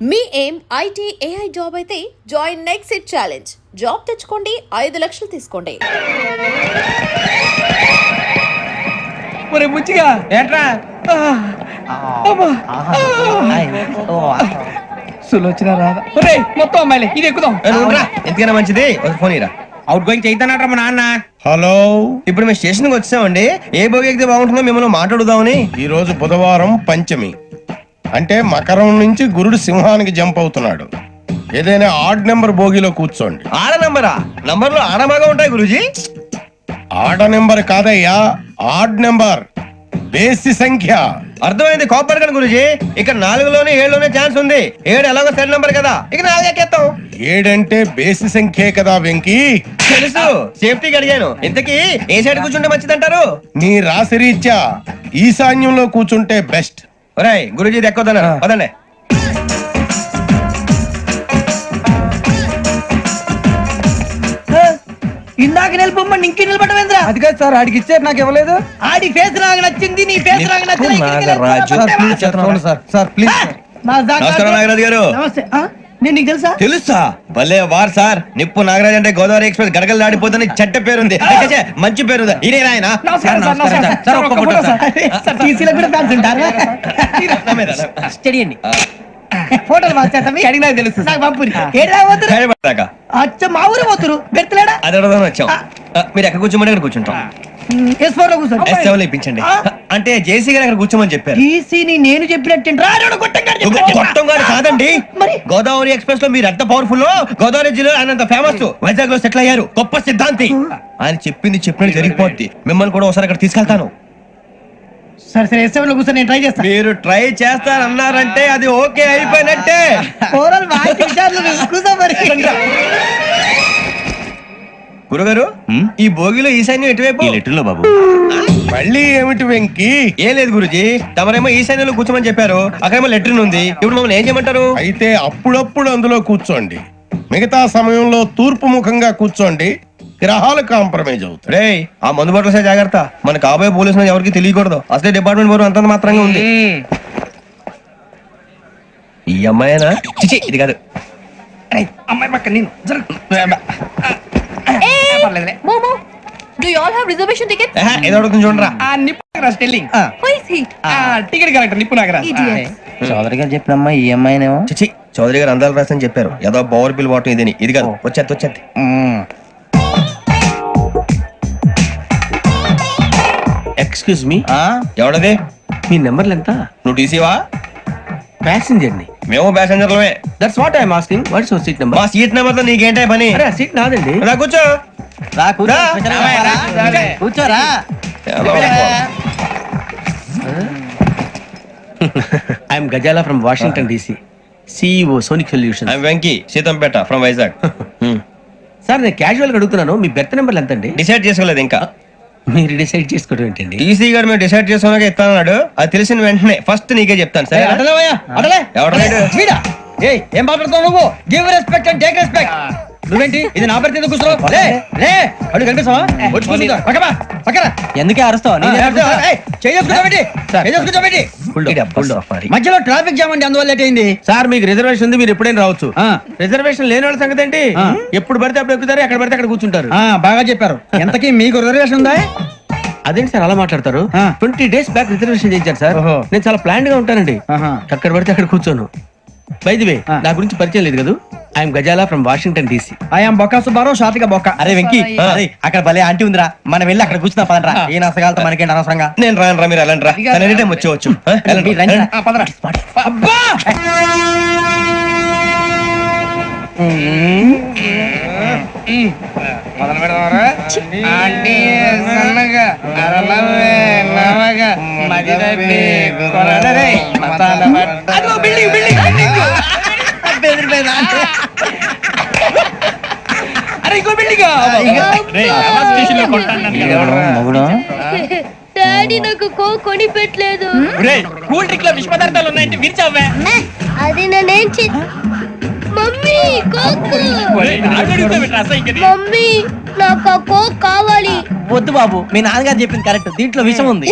మీ ఏం IT AI job అయితే join next it challenge. Job తెచ్చుకోండి, 5 లక్షలు తీసుకోండి. ఒరే ముచ్చిగా ఏంట్రా సులోచన రాదా? ఒరే మొత్తం అమ్మాయిలే, ఇది ఎక్కుదాం. ఎందుకైనా మంచిది ఒక ఫోన్ ఇరా. అవుట్ గోయింగ్ చేద్దానట్రా మా నాన్న. హలో, ఇప్పుడు మేము స్టేషన్కి వచ్చామండి. ఏ బోగి ఎక్కితే బాగుంటుందో మిమ్మల్ని మాట్లాడుదామని. ఈ రోజు బుధవారం పంచమి, అంటే మకరం నుంచి గురుడు సింహానికి జంప్ అవుతున్నాడు. ఏదైనా ఆడ్ నెంబర్ బోగిలో కూర్చోండి. ఆడ నంబరా? నంబర్లు ఆడబాగా ఉంటాయి గురూజీ. ఆడ నెంబర్ కాదయ్యా, ఆడ్ నెంబర్, బేసి సంఖ్య. అర్థమైంది, కోపడకండి గురూజీ. ఇక్కడ 4లోనే 7లోనే ఛాన్స్ ఉంది. 7 ఎలాగో సెడ్ నంబర్ కదా, ఇక 4 ఎక్కేస్తాం. 7 అంటే బేసి సంఖ్యే కదా వెంకీ. తెలుసు, సేఫ్టీకి అడిగాను. ఇంతకీ ఏ సైడ్ కూర్చుంటే మంచిదంటారు? నీ రాశి రీత్యా ఈశాన్యంలో కూర్చుంటే బెస్ట్. ఒరేయ్ గురూజీ దెక్కొద్దన్నారు, పదండి. ఇందాక నిలబొమ్మని ఇంకే నిలబడమేంద్రా? అది కాదు సార్, ఆడికి ఇచ్చారు, నాకు ఇవ్వలేదు. ఆడి ఫేస్ నాకు నచ్చింది, నీ ఫేస్ నాకు నచ్చింది. Sir please. నమస్కారం నాగరాజు గారు. నమస్తే. నేను నీకు తెలుసా? తెలుసా? భలే వార్ సార్. నిప్పు నాగరాజ్ అంటే గోదావరి ఎక్స్ప్రెస్ గడగలు దాడిపోతుంది చెడ్డ పేరుంది. ఛే, మంచి పేరుంది. ఇదే ఆయన. నమస్కారం సార్, నమస్కారం సార్. ఒక్క ఫోటో సార్. సార్ టీసీలో కూడా ఫ్యాన్స్ ఉంటారా? స్టడీ అండి. ఫోటోలు మార్చేస్తాం. అడిగి నాకు తెలుసు. నాకు పంపుని. ఏడా పోతురు? హైదరాబాద్. అచ్చ మా ఊరు పోతురు. బెర్తలేడా? అది అడగదాం వచ్చాం. మీరు ఎక్కడ కూర్చోమని అక్కడ కూర్చుంటాం. S4 లో కూర్చోండి. S7 ఇప్పించండి. అంటే జేసీ గారు అక్కడ కూర్చోమని చెప్పారు. టీసీని నేను చెప్పినట్టు గొట్టం గారు కాదండి. గోదావరి ఎక్స్ప్రెస్ లో మీరు ఎంత పవర్ఫుల్, గోదావరి జిల్లా ఆయన ఫేమస్. వైజాగ్ లో సెటిల్ అయ్యారు, గొప్ప సిద్ధాంతి. ఆయన చెప్పింది చెప్పినట్టు జరిగిపోద్ది. మిమ్మల్ని కూడా ఒకసారి అక్కడ తీసుకెళ్తాను. సరే సరే, S7 లో కూర్చొని నేను ట్రై చేస్తాను. మీరు ట్రై చేస్తారన్నారంటే అది ఓకే అయిపోయినట్టే. గురుగారు, ఈ భోగిలో ఈశాన్యం ఎటువైపు? లెటర్లో బాబు. మళ్ళీ ఏమిటి వెంకీ? ఏం లేదు గురుజీ, తమరేమో ఈశాన్యంలో కూర్చోమని చెప్పారు, అక్కడేమో లెటర్ ఉంది. ఇప్పుడు మమ్మల్ని ఏం చేయమంటారు? అయితే అప్పుడప్పుడు అందులో కూర్చోండి, మిగతా సమయంలో తూర్పు ముఖంగా కూర్చోండి. గ్రహాలు కాంప్రమైజ్ అవుతాయి. రే, ఆ మందు బట్టలసే జాగ్రత్త. మన కాబోయే పోలీసులు ఎవరికి తెలియకూడదు. అసలే డిపార్ట్మెంట్ బోరు అంతంత మాత్రంగా ఉంది. ఈ అమ్మాయినా? చిచి, ఇది కాదు. అమ్మాయి పక్క నేను Momo, do you all have reservation tickets? ఏదో అడుగుతుంది చూడరా. నిప్పు Nagaraj telling. Who is he? Ticket correct, నిప్పు నాగరాజ్. Idiot. చౌదరి గారు చెప్పినమ్మా ఈ అమ్మాయినేమో. చిచి, చౌదరి గారు అందాలు రాసని చెప్పారు. ఏదో బోర్ బిల్ వాటం ఇదని. ఇది కాదు, వచ్చేది. Excuse me, ఎవడది? మీ నెంబర్లు ఎంత? నువ్వు టీసీవా? ప్యాసింజర్ ని. మేము ప్యాసెంజర్లమే. That's what I'm asking. What's your seat number? మా సీట్ నెంబర్ తో నీకేంటే పని? అరే, సీట్ నాదండి. రా కూర్చో. కూర్చోరా. I'm Gazala from Washington DC, CEO Sonic Solution. I'm Venky, Seethampeta from Vizag. Sir, నేను క్యాజువల్ గా అడుగుతున్నాను, మీ బెర్త్ నెంబర్లు ఎంత అండి? డిసైడ్ చేసుకోలేదు ఇంకా. మీరు డిసైడ్ చేసుకోవడం ఏంటండి? టీసీ గారు మేము డిసైడ్ చేసుకున్నాక ఇస్తానన్నాడు. అది తెలిసిన వెంటనే ఫస్ట్ నీకే చెప్తాను. సరే? ఏం మాట్లాడుతావు నువ్వు? Give respect and take respect. నువ్వేంటి ఇది నా పరిస్థితి ఎందుకు కూర్చున్నావు? అడుగు కనిపిస్తావా? వచ్చి కూర్చుంటా. పక్కరా. ఎందుకే అరుస్తావు? మధ్యలో ట్రాఫిక్ జామ్ అండి, అందువల్ల లేట్ అయింది. సార్, మీకు రిజర్వేషన్ ఉంది, మీరు ఎప్పుడైనా రావచ్చు. రిజర్వేషన్ లేని వాళ్ళ సంగతి ఏంటి? ఎప్పుడు పడితే అప్పుడు ఎక్కుతారు, ఎక్కడ పడితే అక్కడ కూర్చుంటారు. బాగా చెప్పారు. ఎంతకీ మీకు రిజర్వేషన్ ఉందా? అదేంటి సార్ అలా మాట్లాడతారు? 20 days బ్యాక్ రిజర్వేషన్ చేయించారు సార్. నేను చాలా ప్లాన్డ్ గా ఉంటానండి. అక్కడ పడితే అక్కడ కూర్చోను. బై ది వే, నా గురించి పరిచయం లేదు కదా. I'm Gazala from Washington DC. I'm Bokka Subbarao, షాతిక బొక్క. అరే వెంకీ, అక్కడ భలే ఆంటీ ఉందిరా, మనం వెళ్ళి అక్కడ కూర్చున్నా పదరా. ఏ నసగాలతో మనకేంటి అనవసరంగా. నేను రాను, మీరు వెళ్ళండి రా. ఎనీ టైం వచ్చేవచ్చు. అబ్బా మొదలు పెడదామరా? ఆంటీ సన్నగా అరలవే నవగా మదిరపి కొరడరే మసాల పట్ట. అదిగో బిల్డింగ్ బిల్డింగ్ బిల్డింగ్. అరే ఇంకో బిల్డింగ్. డాడీ నాకు కోక్ కొని పెట్టలేదు. కూల్ డ్రింక్ లో విష పదార్థాలు ఉన్నాయంటే విరిచావే. అది నేనేం మమ్మీ కోక్. మమ్మీ నాకు ఆ కోక్ కావాలి. వద్దు బాబు, మీ నాన్నగారు చెప్పింది కరెక్ట్, దీంట్లో విషయం ఉంది.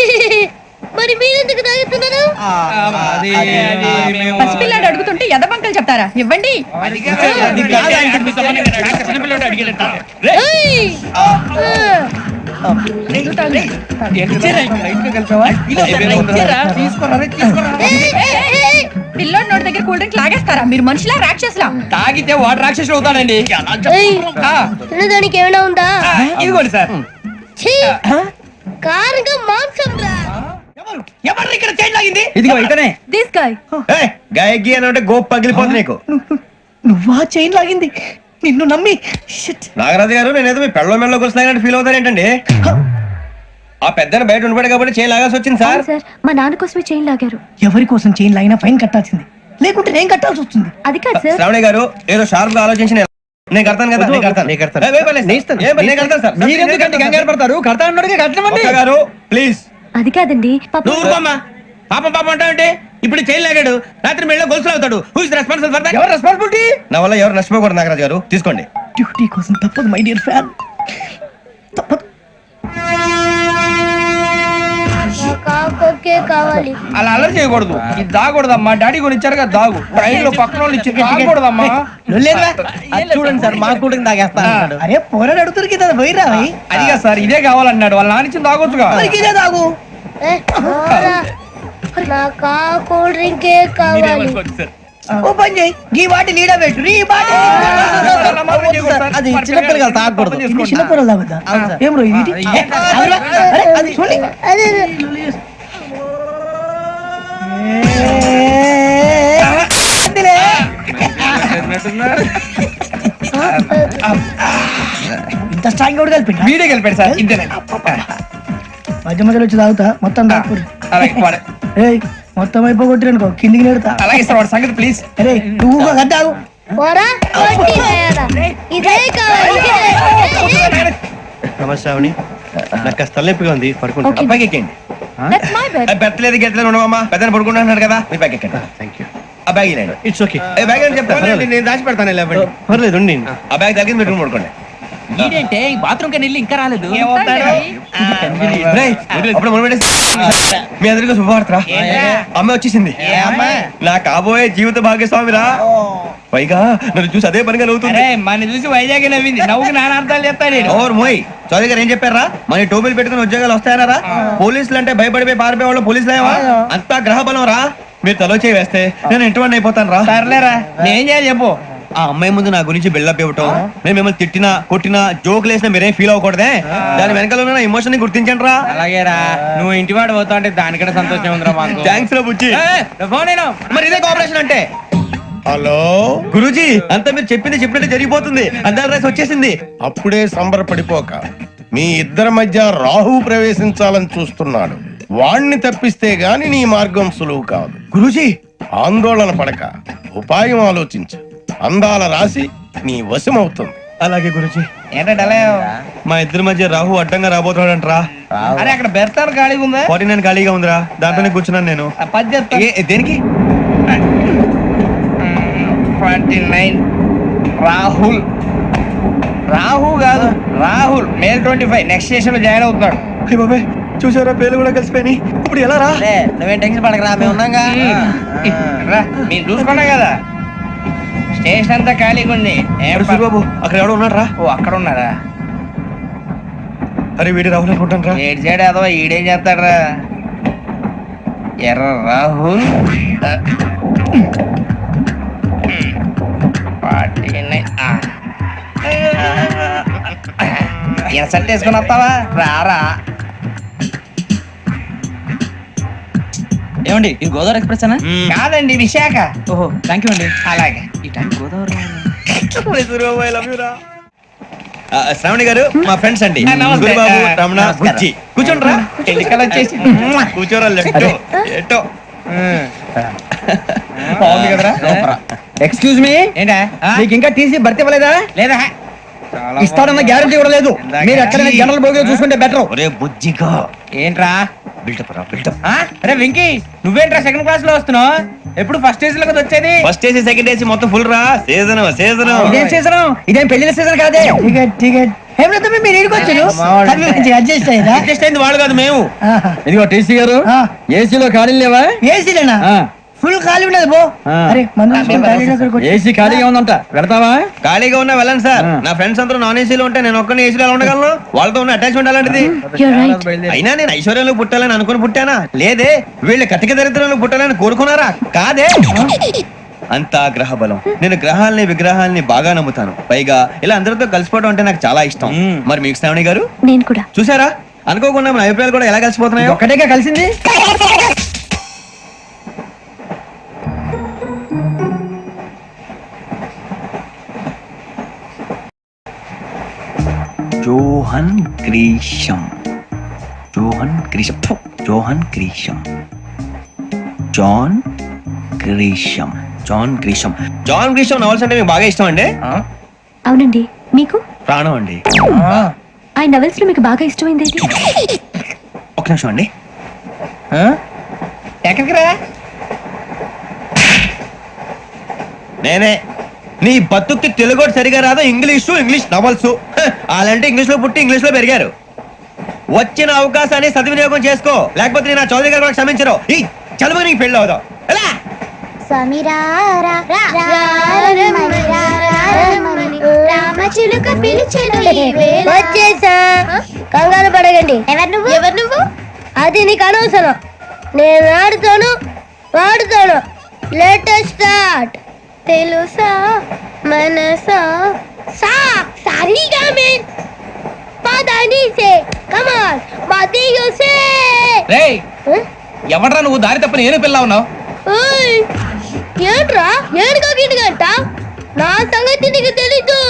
మరి మీరెందుకు తాగుతున్నారు? పసిపిల్లాడు అడుగుతుంటే ఎదబంకలు చెప్తారా? ఇవ్వండి. ఏయ్! ఏయ్, ఏయ్, ఏయ్! పిల్లోడి నోటి దగ్గర కూల్ డ్రింక్ లాగేస్తారా? మీరు మనుషులా రాక్షసులా? తాగితే వాడు రాక్షసుడు అవుతాడండి. ఏయ్! తినడానికి ఏమైనా ఉందా? ఇదిగోండి సార్. ఛీ! కారంగా మాంసం రా. ఎవరు ఇక్కడ చైన్ లాగింది? ఇదిగో ఇతనే. This guy. గాయకి అని అంటే గోప్ పగిలిపోతుంది నీకు. నువ్వా చైన్ లాగింది? నిన్ను నమ్మి shit. నాగరాజు గారు నేనేదో మీ పెళ్ళ మెళ్ళ గురిసినట్టు ఫీల్ అవుతారు ఏంటండి? ఆ పెద్దని బయట ఉండిపోయాడు కాబట్టి చేయి లాగాల్సి వచ్చింది సార్. సార్ మా నాన్న కోసమే చైన్ లాగారు. ఎవరి కోసం చైన్ లాగినా ఫైన్ కట్టాల్సింది, లేకుంటే నేను కట్టాల్సి వస్తుంది. అది కాదు సార్. శ్రావణి గారు ఏదో షార్ప్ గా ఆలోచించి నేను కడతాను కదా. నేను కడతాను. నేను కడతాను సార్. మీరెందుకంటే కంగారు పడతారు? కడతా అన్నాడుగా కట్టమండి. ఒక్క గారు ప్లీజ్. అది కాదండి పాపం. నువ్వు ఊరుకోమ్మా. పాపం పాపం అంటావంటే ఇప్పుడు చైన్ లాగాడు, రాత్రి మెళ్ళ గొలుసులు అవుతాడు. Who is responsible for that? ఎవరు రెస్పాన్సిబిలిటీ? నా వల్ల ఎవరు నష్టపోకూడదు నాగరాజు గారు, తీసుకోండి. డ్యూటీ కోసం తప్పదు మై డియర్ ఫ్యాన్, తప్పదు. కాకొక్కే కావాలి. అలా అల్లరి చేయకూడదు. ఇది దాగకూడదమ్మా. డాడీ కూడా ఇచ్చారు కదా దాగు. ట్రైన్ లో పక్కన వాళ్ళు ఇచ్చి దాగకూడదమ్మా. చూడండి సార్, మా కూడా తాగేస్తా. అరే పోరాడు అడుగుతారు కదా, పోయిరా అదిగా సార్ ఇదే కావాలన్నాడు. వాళ్ళ నాన్న ఇచ్చింది తాగొచ్చుగా. ఇదే తాగు. ఏ, పోరా. నాకు ఆ కూల్ డ్రింకే కావాలి. ఓ పని చేయి, ఈ వాటి లీడ పెట్టు. ఈ వాటి అది చిన్నపిల్లలు తాగకూడదు. ఇది చిన్నపిల్లలు తాగుతా. ఏం రో ఇది? అరే, అది చూడండి. అదే ఇంత స్ట్రాంగ్ కూడా కలిపి వీడే గెలిపాడు సార్. ఇంతేనే. మధ్య మధ్యలో వచ్చి తాగుతా, మొత్తం తాగకూడదు. అలాగే వాడు- ఏయ్, మొత్తం అయిపోగొట్టిరనుకో కిందికి నేడుతా. అలాగే సార్ వాడి సంగతి ప్లీజ్. అరే నువ్వు కద్దాగు. పోరా, కొట్టి తయారా. ఇదే కావాలి. నమస్తే శ్రావణి, నాకు కాస్త తలెప్పిగా ఉంది, పడుకుంటా. అబ్బాయికి ఎక్కండి. That's my bed. పెట్టలేదు గెట్టలేదు ఉండవమ్మా. పెద్దని పడుకుంటున్నాడు కదా, మీ బ్యాగ్ ఎక్కండి. Thank you. ఆ బ్యాగ్ ఇలాండి. It's okay. బ్యాగ్ అని చెప్తాను. నేను దాచి పెడతాను. లేవండి. పర్లేదు ఉండి. ఆ బ్యాగ్ తగ్గింది, పెట్టుకుని పడుకోండి. ఏంటంటే బాత్రూమ్ కని వెళ్ళి ఇంకా రాలేదు. రేయ్, అప్పుడు మొదలు పెట్టేసి మీ అందరికీ శుభవార్తరా. అమ్మ వచ్చేసింది. నా కాబోయే జీవిత భాగ్యస్వామిరా. పైగా నన్ను చూసి అదే పనిగా నవ్వుతుంది. మన చూసి వైజాగ్ నవ్వింది. నవ్వుకి నాన్న అర్థాలు చెప్తాడు. ఓర్ మోయ్, చౌదరి గారు ఏం చెప్పారా? మన టోబీలు పెట్టుకుని ఉద్యోగాలు వస్తాయనరా? పోలీసులు అంటే భయపడిపోయి పారిపోయే వాళ్ళు పోలీసులు ఏవా? అంతా గ్రహ బలం రా. మీరు తలో చేయి వేస్తే నేను ఇంటివాడిని అయిపోతాను రా. సర్లేరా, నేనేం చేయాలి చెప్పు. ఆ అమ్మాయి ముందు నా గురించి బిల్డప్ ఇవ్వటం, నేను మిమ్మల్ని తిట్టినా కొట్టినా జోకులు వేసినా మీరేం ఫీల్ అవ్వకూడదే. దాని వెనకాల ఉన్న ఎమోషన్ ని గుర్తించండి రా. అలాగేరా, నువ్వు ఇంటి వాడు పోతా అంటే దానికంటే సంతోషం ఉందిరా మాకు. థ్యాంక్స్ రా బుజ్జి. ఫోన్ అయినా మరి ఇదే కోఆపరేషన్ అంటే. హలో, గురూజీ, అంతా మీరు చెప్పింది చెప్పినట్టు జరిగిపోతుంది. అందాల రైస్ వచ్చేసింది. అప్పుడే సంబరపడిపోక. మీ ఇద్దరి మధ్య రాహు ప్రవేశించాలని చూస్తున్నాడు. వాణ్ణి తప్పిస్తే గాని నీ మార్గం సులువు కాదు. గురూజీ, ఆందోళన పడక, ఉపాయం ఆలోచించు. అందాల రాశి నీ వశమవుతుంది. అలాగే గురూజీ. ఏంటంటే మా ఇద్దరి మధ్య రాహు అడ్డంగా రాబోతున్నాడంట్రా. అరే అక్కడ బెర్తాను ఖాళీగా ఉందా? 49 ఖాళీగా ఉందిరా, దాంట్లోనే కూర్చున్నాను నేను. దేనికి? 49 రాహుల్. రాహు కాదు, రాహుల్. మే 25 నెక్స్ట్ స్టేషన్ లో జాయిన్ అవుతున్నాడు. అయ్య బాబాయ్, చూసారా పేర్లు కూడా కలిసిపోయినాయి. ఇప్పుడు ఎలా రా? నువ్వేం టెన్షన్ పడకరా, మేము ఉన్నాగా. రా, మీరు చూసుకున్నా కదా స్టేషన్ అంతా ఖాళీగా ఉంది. బాబు అక్కడ ఎవడో ఉన్నాడు రా. ఓ అక్కడ ఉన్నారా? అరే వీడి రాహుల్ అనుకుంటాను రా. ఏడు సైడ్ అదో ఈడేం చేస్తాడరా? ఎర్ర రాహుల్ 49. ఇన్సల్ట్ వేసుకుని వస్తావా? రారా. ఏమండి ఇది గోదావరి ఎక్స్ప్రెస్ అనా? కాదండి, విశాఖ. ఓహో థ్యాంక్ యూ అండి. అలాగే. ఈ టైం గోదావరి శ్రావణి గారు మా ఫ్రెండ్స్ అండి. నమస్తే. గురుబాబు, రమణ, నమస్కారం. బుజ్జి. కూర్చోండి రా. ఎన్నికలు వచ్చేసి కూర్చోరా. లెట్టో ఎట్టో. బాగుంది కదరా? ఎక్స్క్యూజ్ మీ, ఏంటా? మీకు ఇంకా టీసీ భర్తీ ఇవ్వలేదా? లేదా ఇస్తాడన్న గ్యారంటీ కూడా లేదు. మీరు ఎక్కడైనా జనరల్ బోగిలో చూసుకుంటే బెటర్. ఒరే బుజ్జిగా, ఏంట్రా? బిల్డప్ రా, బిల్డప్. అరే వెంకీ, నువ్వేంట్రా సెకండ్ క్లాస్ లో వస్తున్నావు? ఎప్పుడు ఫస్ట్ ఏజ్ లో కదా వచ్చేది? ఫస్ట్ ఏసీ సెకండ్ ఏసీ మొత్తం ఫుల్ రా. Season season. ఇదేం సీజన్? ఇదేం పెళ్లిన సీజన్ కాదే. టికెట్ టికెట్ హేమలతమ్మి మీరు ఇడికొచ్చారు అడ్జస్ట్ అయ్యారా అడ్జస్ట్ అయింది వాళ్ళు కాదు మేము. ఇదిగో టీసీ గారు ఏసీలో ఖాళీ లేవా? ఏసీలేనా ఫుల్ ఖాళీ ఉన్నది బో ఆ. అరే మందు ఏసీ ఖాళీగా ఉందంట, పెడతావా? ఖాళీగా ఉన్నా వెళ్ళండి సార్. నా ఫ్రెండ్స్ అందరూ నాన్ ఏసీలో ఉంటే నేను ఒక్కనే ఏసీలో ఎలా ఉండగలను? వాళ్ళతో ఉన్న అటాచ్మెంట్ అలాంటిది. అయినా నేను ఐశ్వర్యంలో పుట్టాలని అనుకుని పుట్టానా? లేదే. వీళ్ళు కటిక దరిద్రంలో పుట్టాలని కోరుకున్నారా? కాదే. అంతా గ్రహ బలం. నేను గ్రహాలని విగ్రహాలని బాగా నమ్ముతాను. పైగా ఇలా అందరితో కలిసిపోవడం అంటే నాకు చాలా ఇష్టం. మరి మీకు శ్రావణి గారు? నేను కూడా. చూసారా, అనుకోకుండా మన అభిప్రాయాలు కూడా ఎలా కలిసిపోతున్నాయో. ఒక్కటేగా కలిసింది. John Grisham John Grisham John Grisham John Grisham John Grisham John Grisham novels అంటే మీకు బాగా ఇష్టం అండి? అవునండి, మీకు? ప్రాణం అండి. ఆయన నవెల్స్ లో మీకు బాగా ఇష్టమైంది ఏంటి? ఒక నిమిషం అండి. ఎక్కడికి రా నేనే. నీ బతుక్కి తెలుగు సరిగా రాదు, ఇంగ్లీష్ నవల్స్. అలాంటి ఇంగ్లీష్ లో పుట్టి ఇంగ్లీష్ లో పెరిగారు. వచ్చిన అవకాశాన్ని సద్వినియోగం చేసుకో, లేకపోతే నేను నా చౌదరి గారు కూడా క్షమించరు. ఈ చదువు నీకు పెళ్ళి అవుదాం. ఎలా? వచ్చేసా, కంగారు పడగండి. ఎవరు నువ్వు? అది నీకు అనవసరం. నేను ఆడుతాను వాడుతాను. Latest start. తెలుసా మనసా సా సారీగా మీన్ పదని సే కమాన్ మదియో సే. రేయ్, ఎవడ్రా నువ్వు? దారి తప్ప నేను పిల్ల ఉన్నావు. ఓయ్ ఏంట్రా ఏడుగా గిడుగంట? నా సంగతి నీకు తెలీదు.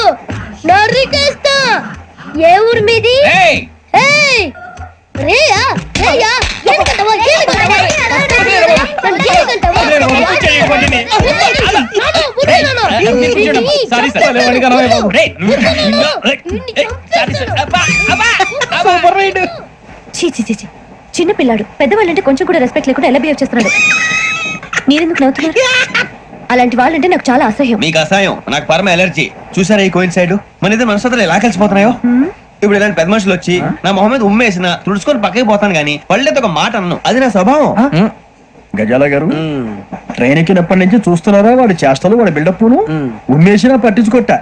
నరికేస్తా. ఏ ఊరు మీది? రేయ్, ఏయ్ రేయా రేయా ఏడుగంటవా ఏడుగంటవా సారీ సార్. చీ చీ చీ చీ. చిన్న పిల్లాడు పెద్దవాళ్ళంటే కొంచెం కూడా రెస్పెక్ట్ లేకుండా ఎలా బిహేవ్ చేస్తున్నాడు. మీరెందుకు నవ్వుతున్నారు? అలాంటి వాళ్ళంటే నాకు చాలా అసహ్యం. మీకు అసహాయం, నాకు పరమ ఎలర్జీ. చూసారా ఈ కోయిన్ సైడ్? మన ఇద్దరు మనసులో ఎలా కలిసిపోతున్నాయో. ఇప్పుడు ఇలాంటి పెద్ద మనుషులు వచ్చి నా మొహం మీద ఉమ్మేసిన తుడుచుకొని పక్కకి పోతాను గానీ పళ్ళేతో ఒక మాట అన్ను. అది నా స్వభావం. గజాల గారు, ట్రైన్ ఎక్కినప్పటి నుంచి చూస్తున్నారా వాడి చేష్టలు, వాడి బిల్డప్ను? ఉమ్మేసినా పట్టించుకోట.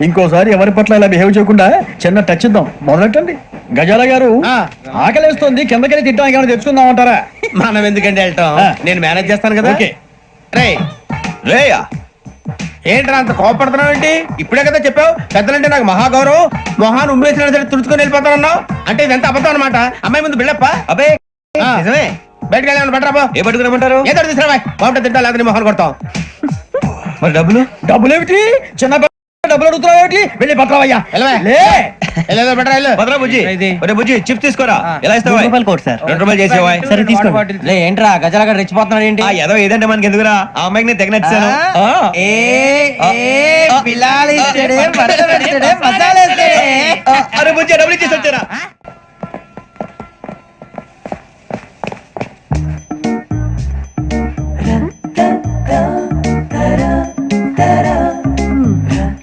ఇంకోసారి ఎవరి పట్ల ఇలా బిహేవ్ చేయకుండా చిన్న టచ్ ఇద్దాం. మొదలెట్టండి. గజాల గారు, ఆకలేస్తుంది, కిందకెళ్ళి తిట్టడానికి ఏమైనా తెచ్చుకుందాం అంటారా? మనం ఎందుకంటే వెళ్ళటం, నేను మేనేజ్ చేస్తాను కదా. ఓకే. రేయా, ఏంట్రా అంత కోపడుతున్నావు ఏంటి? ఇప్పుడే కదా చెప్పావు పెద్దలంటే నాకు మహాగౌరవం, మొహాన్ని ఉమ్మేసిన సరే తుడుచుకొని వెళ్ళిపోతానన్నావు. అంటే ఇదంతా అబద్ధం అనమాట. అమ్మాయి ముందు బిళ్ళప్ప. అబ్బే నిజమే. బయటకు వెళ్ళి బెటరా. ఏ పట్టుకురమ్మంటారు? ఏదో తీసుకురా బాగుంటుంది తింటా, లేదా నీ మొహాన్ని కొడతాం. మరి డబ్బులు? డబ్బులు ఏమిటి? చిన్న డబ్బులు అడుగుతున్నావు ఏమిటి? వెళ్ళి పట్టరావయ్యా. బెటరా వెళ్ళు. భద్రా బుజ్జి, ఒరే బుజ్జి చిప్స్ తీసుకోరా. ఎలా ఇస్తావా? ₹2 చేసేవా? సరే తీసుకోండి. ఏంట్రా గజాల గారు రెచ్చిపోతున్నాడు ఏంటి? ఆ ఏదో ఏదంటే మనకి ఎందుకురా, ఆ అమ్మాయికి నేను తెగ నచ్చాను. అరే బుజ్జి డబ్బులు ఇచ్చేసి వచ్చారా?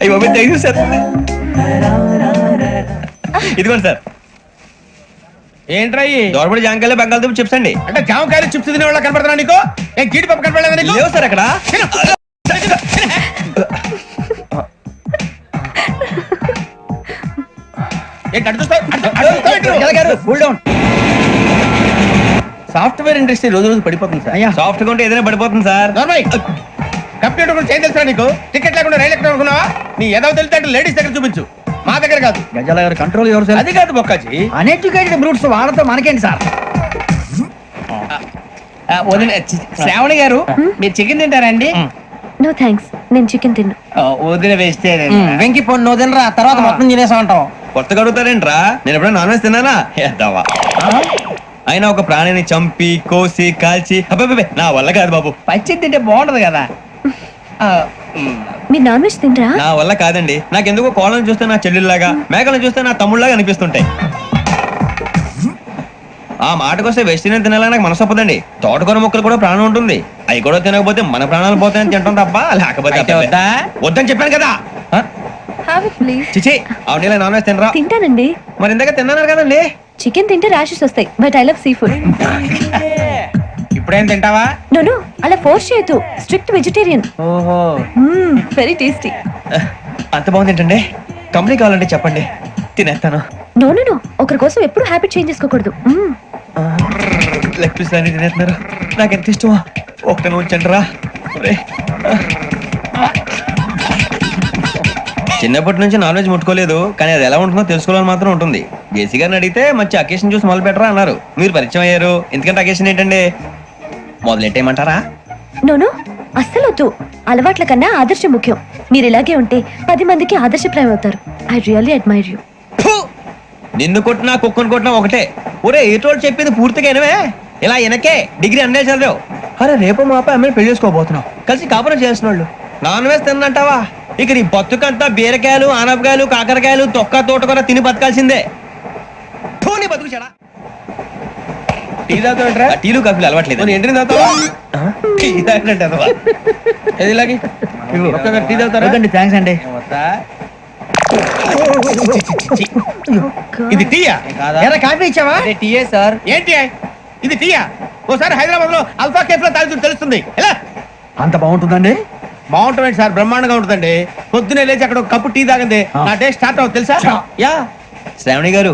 అయ్యో థ్యాంక్ యూ సార్. ఇదిగోండి సార్. ఏంట్రా దోరబడి జాంకాయలు బంగాళదుంప చిప్స్ అండి. అంటే జామకాయలు చిప్స్ తినే వాళ్ళ కనపడుతున్నా నీకు? ఏం జీడిపప్పు కనపడలేదా నీకు? లేవు సార్ అక్కడ. సాఫ్ట్వేర్ ఇండస్ట్రీ రోజు రోజు పడిపోతుంది సార్. సాఫ్ట్ గా ఉంటే ఏదైనా పడిపోతుంది సార్. కంప్యూటర్ గురించి ఏం తెలుసా నీకు? టికెట్ లేకుండా రైలు ఎక్కడ అనుకున్నావా? నీ ఏదో తెలితే అంటే లేడీస్ దగ్గర చూపించు, మా దగ్గర కాదు. గజాల గారు కంట్రోల్ ఎవరు సార్? అది కాదు బొక్కాజీ. అన్ఎడ్యుకేటెడ్ బ్రూట్స్ వాళ్ళతో మనకేంటి సార్? శ్రావణి గారు, మీరు చికెన్ తింటారండి? నో థ్యాంక్స్, నేను చికెన్ తిన్నా. వదిన వేస్తే వెంకి పొన్ను నువ్వు తినరా, తర్వాత మొత్తం తినేసా ఉంటాం. కొత్తగా అడుగుతారేంట్రా? నేను ఎప్పుడైనా నాన్ వెజ్ తిన్నానా? ఎద్దావా. అయినా ఒక ప్రాణిని చంపి కోసి కాల్చి అబ్బే నా వల్ల కాదు బాబు. పచ్చి తింటే బాగుంటది కదా. మీరు నాన్ వెజ్ తినరా? నా వల్ల కాదండి. నాకెందుకో కోళ్ళని చూస్తే నా చెల్లెల్లాగా, మేకలను చూస్తే నా తమ్ముళ్ళలాగా అనిపిస్తుంటాయి. ఆ మాటకొస్తే వెస్టిరియన్ తినాలని నాకు మనసు ఒప్పదండి. తోటకూర మొక్కలు కూడా ప్రాణం ఉంటుంది. అవి కూడా తినకపోతే మన ప్రాణాలు పోతాయని తింటాం తప్ప లేకపోతే వద్దని చెప్పాను కదా. How have it please. చిచి అవునీ నాన్ వెజ్ తినరా? తింటానండి. మరి ఇందాక తిన్నాను కదండి. చికెన్ తింటే ర్యాషెస్ వస్తాయి, but I love sea food. ఇప్పుడేం తింటావా? నో అలా ఫోర్స్ చేయొద్దు. Strict vegetarian. ఓహో, వెరీ టేస్టీ. అంత బాగుంది ఏంటండి? కంపెనీ కావాలంటే చెప్పండి, తినేస్తాను. నో ఒకరి కోసం ఎప్పుడు హ్యాబిట్ చేంజ్ చేసుకోకూడదు. లెగ్ పీస్ అన్ని తినేస్తున్నారు, నాకు ఎంత ఇష్టమా. ఒకటే ఉంచండి రా. చిన్నప్పటి నుంచి నాన్ వెజ్ ముట్టుకోలేదు, కానీ అది ఎలా ఉంటుందో తెలుసుకోవాలని మాత్రం ఉంటుంది. జేసీ గారిని అడిగితే మంచి అకేషన్ చూసి మొదలు పెట్టరా అన్నారు. మీరు పరిచయం అయ్యారు, ఎందుకంటే అకేషన్ ఏంటండి? మొదలెట్టేయమంటారా? నో అస్సలు వద్దు. అలవాట్ల కన్నా ఆదర్శం ముఖ్యం. మీరు ఇలాగే ఉంటే 10 మందికి ఆదర్శప్రాయం అవుతారు. I really admire you. నిన్ను కొట్టినా కుక్కను కొట్టినా ఒకటే. ఒరే ఏటోళ్ళు చెప్పింది పూర్తిగా వినవే. ఇలా వెనకే డిగ్రీ అన్నే చదివావు. అరే రేపు మా అబ్బాయి అమ్మాయిని పెళ్లి చేసుకోబోతున్నావు, కలిసి కాపురం చేసిన వాళ్ళు నాన్ వెజ్ తిన్నంటావా? ఇక నీ బతుకంతా బీరకాయలు, ఆనపకాయలు, కాకరకాయలు, తొక్క తోటకూర తిని బతకాల్సిందే. నీ బతుకు చెడా. టీ తాగుతాంట్రా? టీలు కాఫీలు అలవాట్లేదు. ఎంట్రీ తాగుతావా? టీ తాగినట్టు అదవా. ఏది ఇలాగే ఒక్కొక్కరు టీ తాగుతారా? థ్యాంక్స్ అండి. ఇది టీయా? కాఫీ ఇచ్చావా? TA sir. ఏంటి ఇది టీయా? ఓసారి హైదరాబాద్ లో అల్ఫా కేఫ్ లో తాగుతూ తెలుస్తుంది. ఎలా అంత బాగుంటుందండి? బాగుంటుంది సార్, బ్రహ్మాండంగా ఉంటుందండి. పొద్దునే లేచి అక్కడ ఒక కప్పు టీ తాగింది నా డే స్టార్ట్ అవుతుంది తెలుసా? యా శ్రావణి గారు,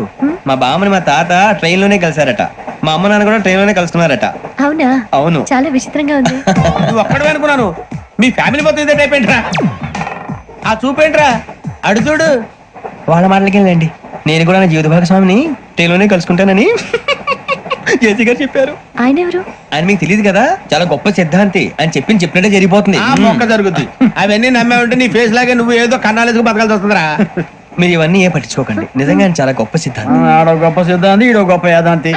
మా బామ్మని మా తాత ట్రైన్ లోనే కలిసారట, మా అమ్మ నాన్న కూడా ట్రైన్ లోనే కలుసుకున్నారట. అవునా? అవును. చాలా విచిత్రంగా ఉంది. నువ్వు ఒక్కడే అనుకున్నాను, మీ ఫ్యామిలీ మొత్తం ఇదే టైప్ ఏంట్రా? ఆ చూపేంట్రా, అడు చూడు. వాళ్ళ మాటలకి వెళ్ళండి, నేను కూడా నా జీవిత భాగస్వామిని ట్రైన్ లోనే కలుసుకుంటానని జేసీ గారు చెప్పారు. ఆయన ఎవరు? ఆయన మీకు తెలియదు కదా, చాలా గొప్ప సిద్ధాంతి అని చెప్పినట్టే జరిగిపోతుంది. మొక్క జరుగుద్ది. అవన్నీ నమ్మే ఉంటే నీ ఫేస్ లాగే నువ్వు ఏదో కన్నాలేసుకు బతకాల్సి వస్తుందిరా. మీరు ఇవన్నీ ఏ పట్టించుకోకండి, నిజంగా ఆయన చాలా గొప్ప సిద్ధాంతి. ఆడో గొప్ప సిద్ధాంతి, ఈడో గొప్ప యాదాంతి.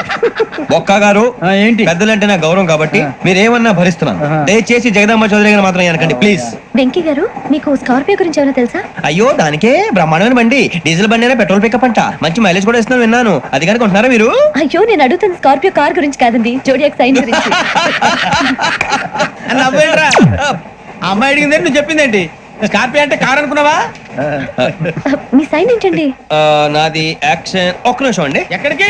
బొక్క గారు ఏంటి? పెద్దలంటే నా గౌరవం కాబట్టి మీరేమన్నా భరిస్తున్నాను. దయచేసి జగదమ్మ చౌదరి గారు మాత్రం అనకండి ప్లీజ్. వెంకీ గారు, మీకు స్కార్పియో గురించి ఏమైనా తెలుసా? అయ్యో దానికే బ్రహ్మాండమైన బండి, డీజిల్ బండి అయినా పెట్రోల్ పికప్ అంట, మంచి మైలేజ్ కూడా ఇస్తున్నాను విన్నాను. అది కనుక ఉంటున్నారా మీరు? అయ్యో నేను అడుగుతుంది స్కార్పియో కార్ గురించి కాదండి, జోడియాక్ సైన్ గురించి. అమ్మాయి అడిగింది నువ్వు చెప్పిందేంటి? స్కార్పియో అంటే కార్ అనుకున్నావా? మీ సైన్ ఏంటండి? నాది యాక్షన్. ఒక్క నిమిషం అండి. ఎక్కడికి?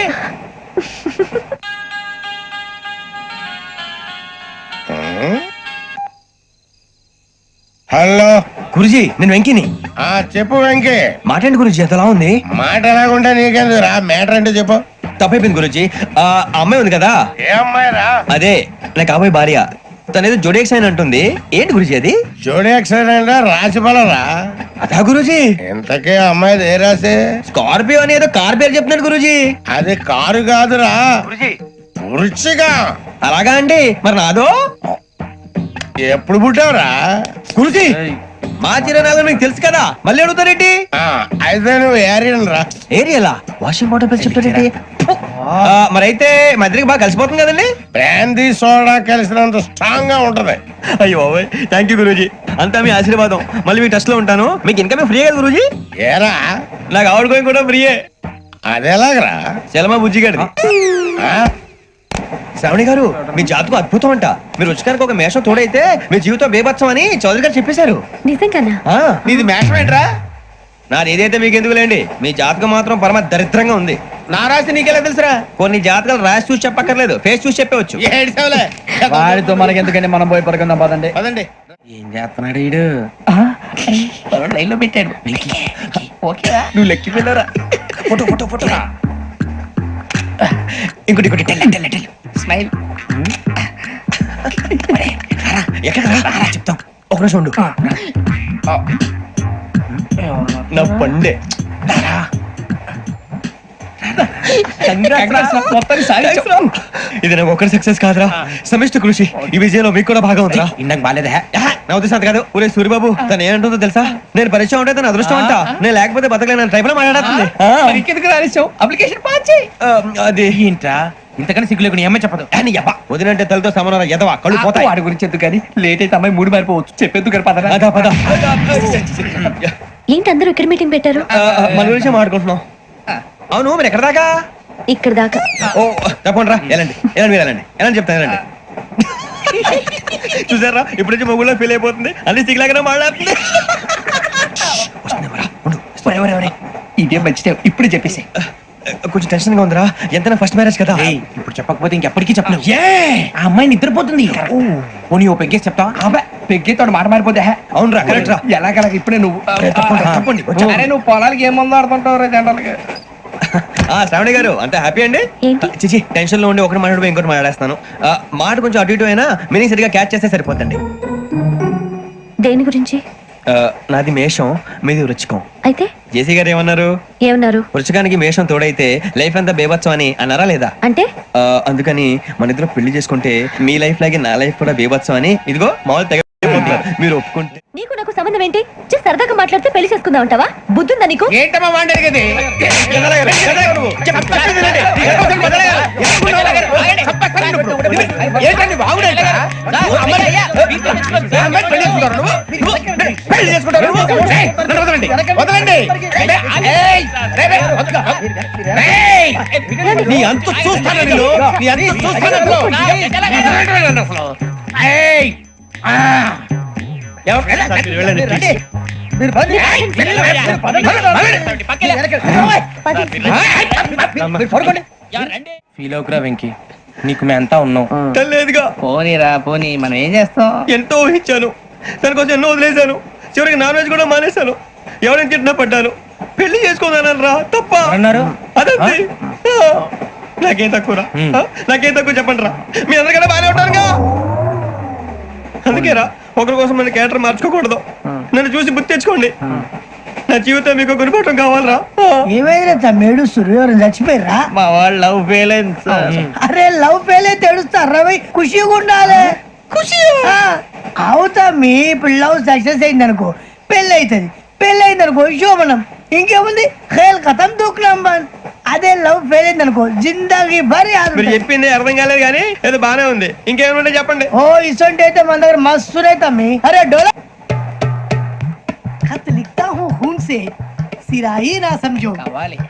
హలో గురుజీ, నేను వెంకిని. చెప్పు వెంకీ. మాట్లాడి గురుజీ, ఎంతలా ఉంది? మాట ఎలాగుంటే నీకెందుకు రా, మ్యాటర్ అంటే చెప్పు. తప్పైపోయింది గురుజీ. ఆ అమ్మాయి ఉంది కదా, ఏ అమ్మాయి రా? అదే నా కాబోయే భార్య. తనేదో జోడియాక్ సైన్ అంటుంది. ఏంటి గురుజీ అది? జోడి యాక్సిడెంట్ రాసి బలరా? అదా గురుజీ. ఇంతకే అమ్మాయి ఏ రాసి? స్కార్పియో అని ఏదో కార్ పేరు చెప్తున్నాడు గురుజీ. అది కారు కాదురా, వృచ్చిగా. అలాగా అండి, మరి నాదో? ఎప్పుడు పుట్టావురా? గురుజీ మా చిరనాలు మీకు తెలుసు కదా, మళ్ళీ అడుగుతారేంటి? అయితే నువ్వు ఏరియన్ రా. ఏరియలా? వాషింగ్ వాటర్ పేరు చెప్తారేంటి? మరైతే మా ఇద్దరికి బాగా కలిసిపోతుంది కదండి. బ్రాందీ సోడా కలిసినంత స్ట్రాంగ్ గా ఉంటది. అయ్యో థ్యాంక్ యూ గురూజీ, అంతా మీ ఆశీర్వాదం. మళ్ళీ మీ టెస్ట్ లో ఉంటాను. మీకు ఇంకా ఫ్రీ కదా గురూజీ? ఏరా, నాకు ఆవిడ గోయింగ్ కూడా ఫ్రీయే. అదేలాగరా? చలమా బుజ్జి గారి. శ్రావణి గారు, మీ జాతకు అద్భుతం అంట. మీరు రుచికారికి ఒక మేషం తోడైతే మీ జీవితం బేబత్సం అని చౌదరి గారు చెప్పేశారు. నిజంగానా? నీది మేషం ఏంట్రా? నాది ఏదైతే మీకు ఎందుకులేండి, మీ జాతకం మాత్రం పరమ దరిద్రంగా ఉంది. నా రాసి నీకెలా తెలుసురా? కొన్ని జాతకాలు రాసి చూసి చెప్పక్కర్లేదు, ఫేస్ చూసి చెప్పవచ్చు. వాడితో మనకి ఎందుకంటే మనం పోయి పడుకుందాం పదండి. పదండి. ఏం చేస్తున్నాడు వీడు? లైన్ లో పెట్టాడు. ఓకేరా, నువ్వు లెక్కి వెళ్ళరా. Photo photo photo. ఇంకోటి ఇంకోటి స్మైల్. ఎక్కడ చెప్తాం, ఒక నిమిషం ఉండు. నా పండే. ఇది నాకు ఒకరి సక్సెస్ కాదురా, సమిష్టి కృషి. ఈ విజయంలో మీకు కూడా భాగం ఉందిరా. ఇందాక బాగాలేదా? నా ఉద్దేశం కాదు. ఊరే సూరిబాబు, తను ఏమంటుందో తెలుసా? నేను పరిచయం ఉంటే తన అదృష్టం అంట, నేను లేకపోతే బతకలేను టైప్ లో మాట్లాడుతుంది. అప్లికేషన్ పాస్ చేయి. అది ఏంట్రా ఇంతకన్నా సిగ్గు లేకుండా ఏమై చెప్పదు. వదినంటే తలతో సమానం ఎదవా, కళ్ళు పోతాయి. వాడి గురించి ఎందుకు కానీ, లేట్ అయితే అమ్మాయి మూడు మారిపోవచ్చు. చెప్పేందుకు కానీ పద. అదా పద. ఏంటి అందరూ ఇక్కడ మీటింగ్ పెట్టారు? మన గురించి మాట్లాడుకుంటున్నాం. అవును, మీరు ఎక్కడ దాకా? ఇక్కడ దాకా. ఓ తప్పకుండా రా, వెళ్ళండి వెళ్ళండి, మీరు వెళ్ళండి వెళ్ళండి, చెప్తాను వెళ్ళండి. చూసారా, ఇప్పుడు నుంచి మొగుల్లో ఫీల్ అయిపోతుంది, అన్ని సిగ్లాగానే మాట్లాడుతుంది. ఇదే మంచి టైం. ఇప్పుడు చెప్పేసి కొంచెం టెన్షన్ గా ఉందిరా, ఎంతైనా ఫస్ట్ మ్యారేజ్ కదా. ఇప్పుడు చెప్పకపోతే ఇంకెప్పటికీ చెప్పలేవు. ఆ అమ్మాయి నిద్రపోతుంది. పోనీ ఓ పెగ్గేసి చెప్తావా? అబ్బా పెగ్గేతో మాట మారిపోతే అవునరా, కరెక్ట్ రా. ఎలాగలా ఇప్పుడే నువ్వు తప్పండి. అరే నువ్వు పొలాలకి ఏం ముందు ఆడుతుంటావు రే జనరల్గా. శ్రావణి గారు అంత హ్యాపీ అండి? ఏంటి? చిచి టెన్షన్ లో ఉండి ఒకటి మాట్లాడిపోయి ఇంకోటి మాట్లాడేస్తాను. మాట కొంచెం అటు ఇటు అయినా మీనింగ్ సరిగా క్యాచ్ చేస్తే సరిపోతండి. దేని గురించి? నాది మేషం, మీది వృచ్చికం. అయితే జేసీ గారు ఏమన్నారు? ఏమన్నారు? వృచ్చికానికి మేషం తోడైతే లైఫ్ అంతా బేబత్సం అని అన్నారా లేదా? అంటే అందుకని మన ఇద్దరు పెళ్లి చేసుకుంటే మీ లైఫ్ లాగే నా లైఫ్ కూడా బేబత్సం అని ఇదిగో మామూలు తెగ మీరు ఒప్పుకుంటే. నీకు నాకు సంబంధం ఏంటి? జస్ట్ సరదాగా మాట్లాడితే పెళ్లి చేసుకుందాం అంటావా? బుద్ధుందా నీకు? ఏంటమ్మా మాట్లాడేది? ఏంటండి బాగుండేది? పెళ్లి చేసుకుంటారు నువ్వు? ఏయ్, నన్ను వదలండి, వదలండి. ఏయ్, రే, రే, వదలు. ఏయ్, నీ అంత చూస్తాను నేను, నీ అంత చూస్తాను అసలు. ఏయ్, ఆ. ఎవరు? వెళ్ళండి, రండి. మీరు పదండి. ఏయ్, మీరు పడుకోండి. ఫీల్ అవుకురా వెంకీ, నీకు మేమంతా ఉన్నాం. లేదుగా, పోనీరా పోనీ, మనం ఏం చేస్తాం? ఎంతో ఊహించాను, దానికోసం ఎన్నో వదిలేశాను, చివరికి నాన్ వెజ్ కూడా మానేశాను. ఎవరైనా తిట్టినా పడ్డాను. పెళ్లి చేసుకోదానని రా తప్ప అన్నారు అదంతే. నాకేం తక్కువ నాకేం తక్కువ చెప్పండి రా, మీ అందరికన్నా బాగానే ఉంటారుగా. అందుకే రా, ఒకరి కోసం మన క్యారెక్టర్ మార్చుకోకూడదు. నన్ను చూసి గుర్తు తెచ్చుకోండి. నా జీవితం మీకు గురిపటం కావాలరా. ఏమైనా తమ్మేడు సూర్యవరం చచ్చిపోయిరా? మా వాళ్ళు లవ్ ఫెయిల్ అయింది. అరే లవ్ ఫెయిల్ అయితే ఏడుస్తారా? ఖుషిగా ఉండాలి. ఖుషి అవుతా. మీ ఇప్పుడు లవ్ సక్సెస్ అయింది అనుకో, పెళ్ళి అవుతుంది. పెళ్ళి అయింది అనుకో శోభనం. ఇంకేముంది, ఖేల్ కథం దూకునాం బంద్. అదే లవ్ ఫెయిల్ అయింది అనుకో జిందాగీ భారీ. మీరు చెప్పింది అర్థం కాలేదు కానీ ఏదో బానే ఉంది. ఇంకేమైనా చెప్పండి. ఓ ఇసొంటి అయితే మన దగ్గర మస్తునే తమ్మి. అరే డోలా खत लिखता हूँ खून से, सिरा ही ना समझो,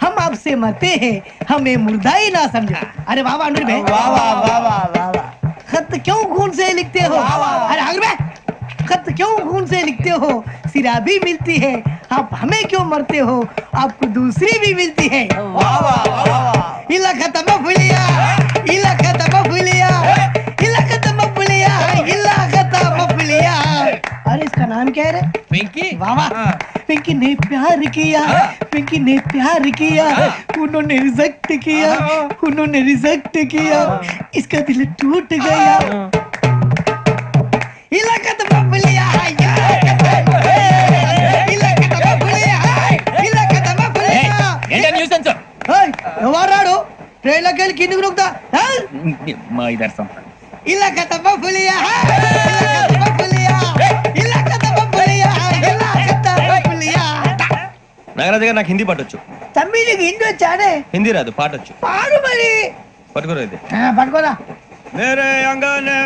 हम आपसे मरते हैं, हमें मुर्दा ही ना समझो. अरे वाह वाह अनुर भाई, वाह वाह वाह वाह वाह वाह. खत क्यों खून से लिखते हो? अरे अनुर भाई, खत क्यों खून से लिखते हो? सिरा भी मिलती है, आप हमें क्यों मरते हो? आपको दूसरी भी मिलती है. वाह वाह वाह. इला खत्म फुलिया, इला खत्म फुलिया, इला खत्म फुलिया, इला खत्म फुलिया. अरे इसका नाम क्या है रे? पिंकी. वाह वाह. पिंकी ने प्यार किया, पिंकी ने प्यार किया, उन्होंने रिजेक्ट किया, उन्होंने रिजेक्ट किया, इसका दिल टूट गया. इलाका तो बबलिया है, इलाका तो बबलिया है, इलाका तो बबलिया. ఏంటా న్యూసెన్స్? ओए ఎవరు రాడు? ట్రైన్ లోకి వెళ్ళి కిందికి నొక్కుతా. మా ఇదర్శం इलाका तो बबलिया है, इलाका तो बबलिया, इलाका तो बबलिया, इलाका तो बबलिया. నాగరాజు గారు నాకు హిందీ పాటొచ్చు. తమ్మి నీకు హిందీ వచ్చానే? హిందీ రాదు, పాటొచ్చు. పాడు మరి. పట్టుకోరు ఇది. పట్టుకోరా. मेरे अंगने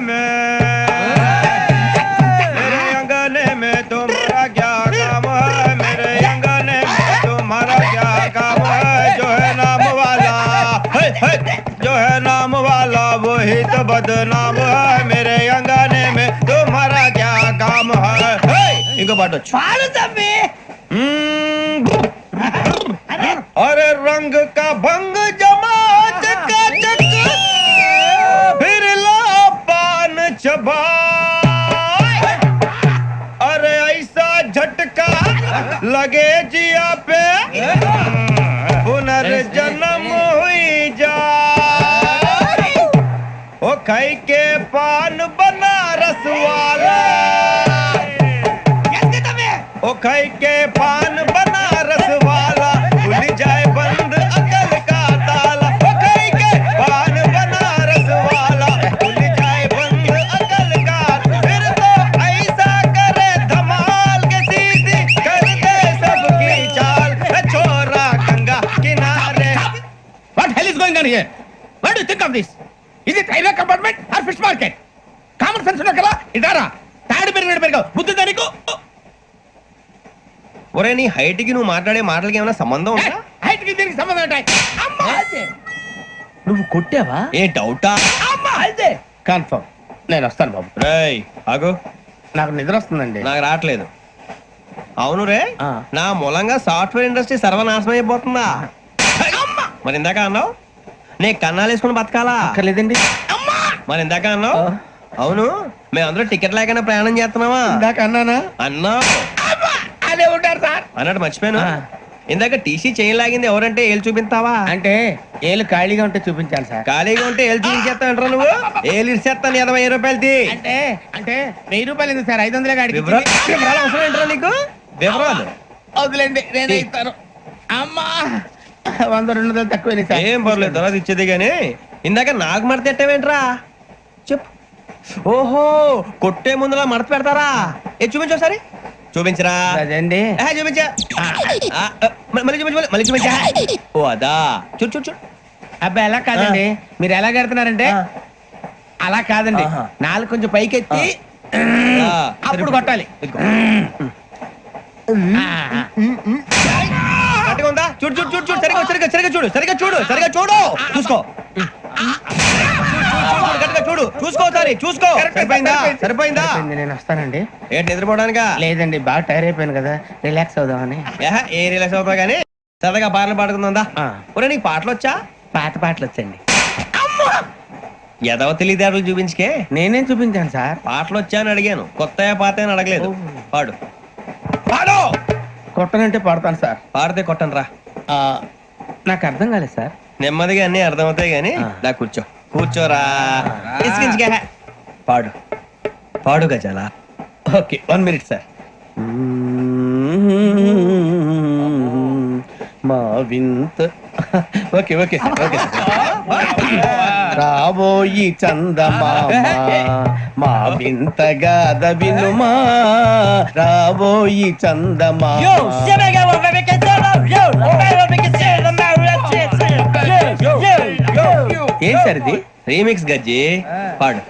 में तुम्हारा क्या काम है? मेरे अंगने में तुम्हारा क्या काम है? जो है नाम वाला जो है नाम वाला वही तो बदनाम है. मेरे अंगने में तुम्हारा क्या काम है? इनको बाटो పాడు తమ్మి. अरे रंग का भंग जमा चकाचक फिर ला पान चबा. अरे ऐसा झटका लगे जिया पे पुनर्जन्म हुई जा. ओ खाई के पान बनारस वाला, ओ खाई के पान बनारस वाला, खुल जाए बंद अकल का ताला. ओ खाई के पान बनारस वाला, खुल जाए बंद अकल का. फिर तो ऐसा करे धमाल के सीधी कर दे सबकी चाल. छोरा गंगा किनारे. What hell is going on here? What do you think of this? Is it railway compartment or fish market? Common sense ఉన్నా కదా ఇదారా. తాడు పెరిగావు బుద్ధి దానికి. ఒరే నీ హైట్ కి నువ్వు మాట్లాడే మాటలకి ఏమైనా సంబంధం ఉందా? హైట్ కి దీనికి సంబంధం ఉంటాయి. అమ్మా అదే. నువ్వు కొట్టావా? ఏ డౌటా? అమ్మా అదే. కన్ఫర్మ్. నేను వస్తాను బాబు. రేయ్ ఆగు, నాకు నిద్ర వస్తుందండి. నాకు రావట్లేదు. అవును రే, నా మూలంగా సాఫ్ట్వేర్ ఇండస్ట్రీ సర్వనాశనం అయిపోతుందా? మరి ఇందాక అన్నావు నే కన్నాలు వేసుకుని బతకాలా? అక్కర్లేదండి. మరి ఇందాక అన్నావు అవును మేమందరూ టికెట్ లేకుండా ప్రయాణం చేస్తున్నావా? ఇందాక అన్నానా? అన్నా అదే ఉంటారు సార్. అన్నట్టు మర్చిపోయాను, ఇందాక టీసీ చేయి లాగింది ఎవరంటే ఏళ్ళు చూపిస్తావా? అంటే ఏళ్ళు ఖాళీగా ఉంటే చూపించాలి సార్. ఖాళీగా ఉంటే ఏళ్ళు చూపించేస్తానంటారా నువ్వు? ఏళ్ళు ఇచ్చేస్తాను 20 రూపాయలది. అంటే అంటే 1000 రూపాయలు ఎందుకు సార్? 500 గాడికి వివరాలు అవసరం ఏంట్రా నీకు? వివరాలు వదిలేండి, నేనే ఇస్తాను. అమ్మా 100-200 తక్కువ సార్. ఏం పర్లేదు, తర్వాత ఇచ్చేది గానీ ఇందాక నాకు మడత ఎట్టవేంట్రా చెప్పు. ఓహో, కొట్టే ముందులా మడత పెడతారా? ఏ చూపించు ఒకసారి. చూపించరా? అదండి. చూపించా. మళ్ళీ చూపించు, మళ్ళీ చూపించా. ఓ అదా, చూడు చూడు చూడు. అబ్బాయి ఎలా కాదండి, మీరు ఎలా కడుతున్నారంటే అలా కాదండి. నాలుగు కొంచెం పైకెత్తి అప్పుడు కొట్టాలి. కరెక్ట్గా ఉందా? చూడు చూడు చూడు చూడు, సరిగా సరిగా సరిగా చూడు, సరిగా చూడు, సరిగా చూడు, చూసుకో. చూడు చూసుకో, సరే చూసుకో. సరిపోయిందా? సరిపోయిందా? నేను వస్తానండి. ఏంటి నిద్రపోవడానికా? లేదండి, బాగా టైర్ అయిపోయాను కదా, రిలాక్స్ అవుదామని. ఏ రిలాక్స్ అవుతావు కానీ సరదాగా పాటలు పాడుకుందా? ఒరే నీకు పాటలు వచ్చా? పాత పాటలు వచ్చండి. ఎదవ తెలివితేటలు చూపించుకే. నేనేం చూపించాను సార్? పాటలు వచ్చా అని అడిగాను, కొత్త పాత అని అడగలేదు. పాడు పాడు. కొట్టనంటే పడతాను సార్. పాడితే కొట్టను రా. నాకు అర్థం కాలేదు సార్. నెమ్మదిగా అన్ని అర్థమవుతాయి గానీ నా కూర్చో. కూర్చోరా. పాడు పాడు గజాల. Okay, 1 minute sir. మా వింత. Okay okay sir, okay sir. రాబోయి చందమామ మా వింతగాథ వినుమా, రాబోయి చందమామ. ఏం సార్ ఇది? రీమిక్స్ గజ్జి. పాడు.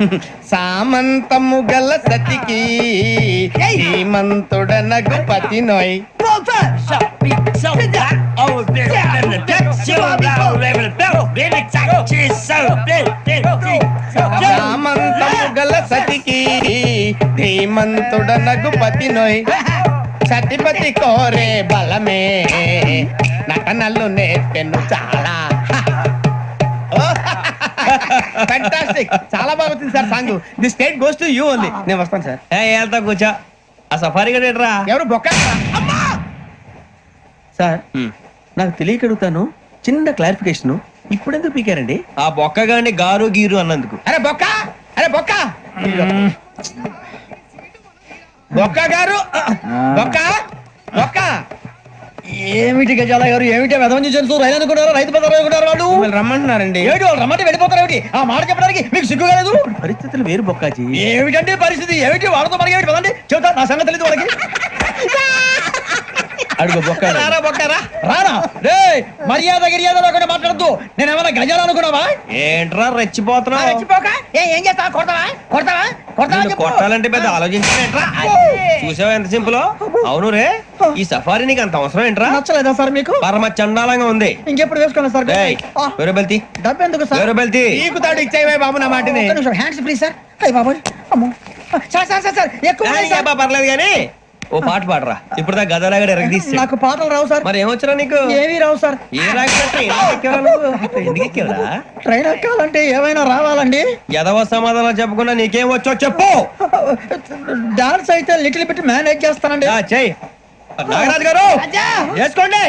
సామంతము గల సతికి శ్రీమంతుడనగు పతి నోయ్. సామంతము గల సతికి ధీమంతుడనగు పతి నోయ్. సతిపతి కోరే బలమే నటనలు నేర్పెను చాలా. ఫ్యాంటాస్టిక్, చాలా బాగా వచ్చింది sir song. The state goes to you only. నేను వస్తాను సార్. వెళ్తా కూర్చో. ఆ సఫారీ గడేట్రా? ఎవరు బొక్క సార్? నాకు తెలియక అడుగుతాను, చిన్న క్లారిఫికేషన్. ఇప్పుడు ఎందుకు పీకారండి? ఆ బొక్కగాని గారు గీరు అన్నందుకు. అరే బొక్క, అరే బొక్క, బొక్క గారు, బొక్క బొక్క. ఏమిటి గజాల గారు, ఏమిటి వెదవని జంతువు రైలు అనుకున్నారా? రైతు బజార్ అనుకున్నారు వాళ్ళు. మిమ్మల్ని రమ్మంటున్నారండి. ఏమిటి వాళ్ళు రమ్మంటే వెళ్ళిపోతారు? ఏమిటి ఆ మాట చెప్పడానికి మీకు సిగ్గు కాలేదు? పరిస్థితులు వేరు బొక్కాజీ. ఏమిటంటే పరిస్థితి? ఏమిటి వాళ్ళతో మనకి ఏమిటి పదండి, చెబుతా నా సంగతి తెలియదు వాళ్ళకి. అడుగు బొక్క. రారా బొక్కరా. రానా రే, మర్యాద గిర్యాద లేకుండా మాట్లాడద్దు. నేను ఏమైనా గజాలు అనుకున్నావా? ఏంట్రా రెచ్చిపోతున్నావు? ఏం చేస్తా? కొడతావా కొడతావా కొడతావా నిన్ను కొట్టాలంటే పెద్ద ఆలోచించా. చూసావా ఎంత సింపుల్? అవును రే, ఈ సఫారీ నీకు అంత అవసరం ఏంట్రా? నచ్చలేదా సార్ మీకు? పరమ చండాలంగా ఉంది. ఇంకెప్పుడు వేసుకోండి సార్. వేరే బెల్తి, డబ్బు ఎందుకు సార్? వేరే బెల్తి. నీకు తాడు ఇచ్చేవే బాబు నా మాటని. Hands free sir. అయ్యి బాబు, అమ్మో సార్ సార్ సార్ సార్ ఎక్కువ ఉన్నాయి సార్. పర్లేదు కానీ ఓ పాట పాడరా. ఇప్పుడు దా గదలాగడ ఎరగదీసి. నాకు పాటలు రావు సార్. మరి ఏమొచ్చరా నీకు? ఏమీ రావు సార్. ఏ ఎందుకు ఎక్కేవరా? ట్రైన్ ఎక్కాలంటే ఏమైనా రావాలండి. ఎదవ సమాధానం చెప్పకుండా నీకేం వచ్చో చెప్పు. డాన్స్ అయితే లిటిల్ బిట్ మేనేజ్ చేస్తానండి. చెయ్యి. నాగరాజు గారు చేసుకోండి.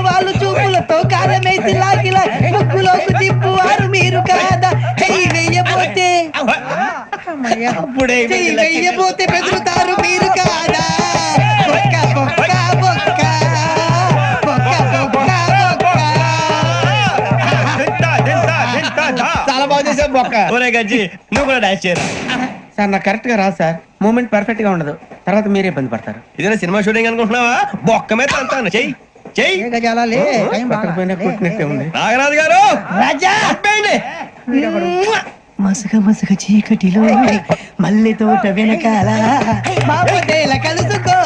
వాళ్ళు చూపులతో కారమేసి లాగిలా ముక్కులోకి తిప్పువారు మీరు కాదా? చెయ్యి వెయ్యబోతే చెయ్యి వెయ్యబోతే బెదురుతారు మీరు కాదా? బొక్క బొక్క బొక్క బొక్క బొక్క బొక్క. చాలా బాగా చేసావు బొక్క. ఒరే గజ్జి, నువ్వు కూడా డాన్స్ చేయరా. సార్ నాకు కరెక్ట్ గా రాదు సార్. మూమెంట్ పర్ఫెక్ట్ గా ఉండదు, తర్వాత మీరే ఇబ్బంది పడతారు. ఇదేనా సినిమా షూటింగ్ అనుకుంటున్నావా? బొక్క మీద అంతాను. చెయ్యి చెయ్యి. కొట్టినట్టే ఉంది. నాగరాజు గారు రాజా మసగ మసగ చీకటిలో మల్లె తోట వెనకాల మాపదేల కలుసుకో,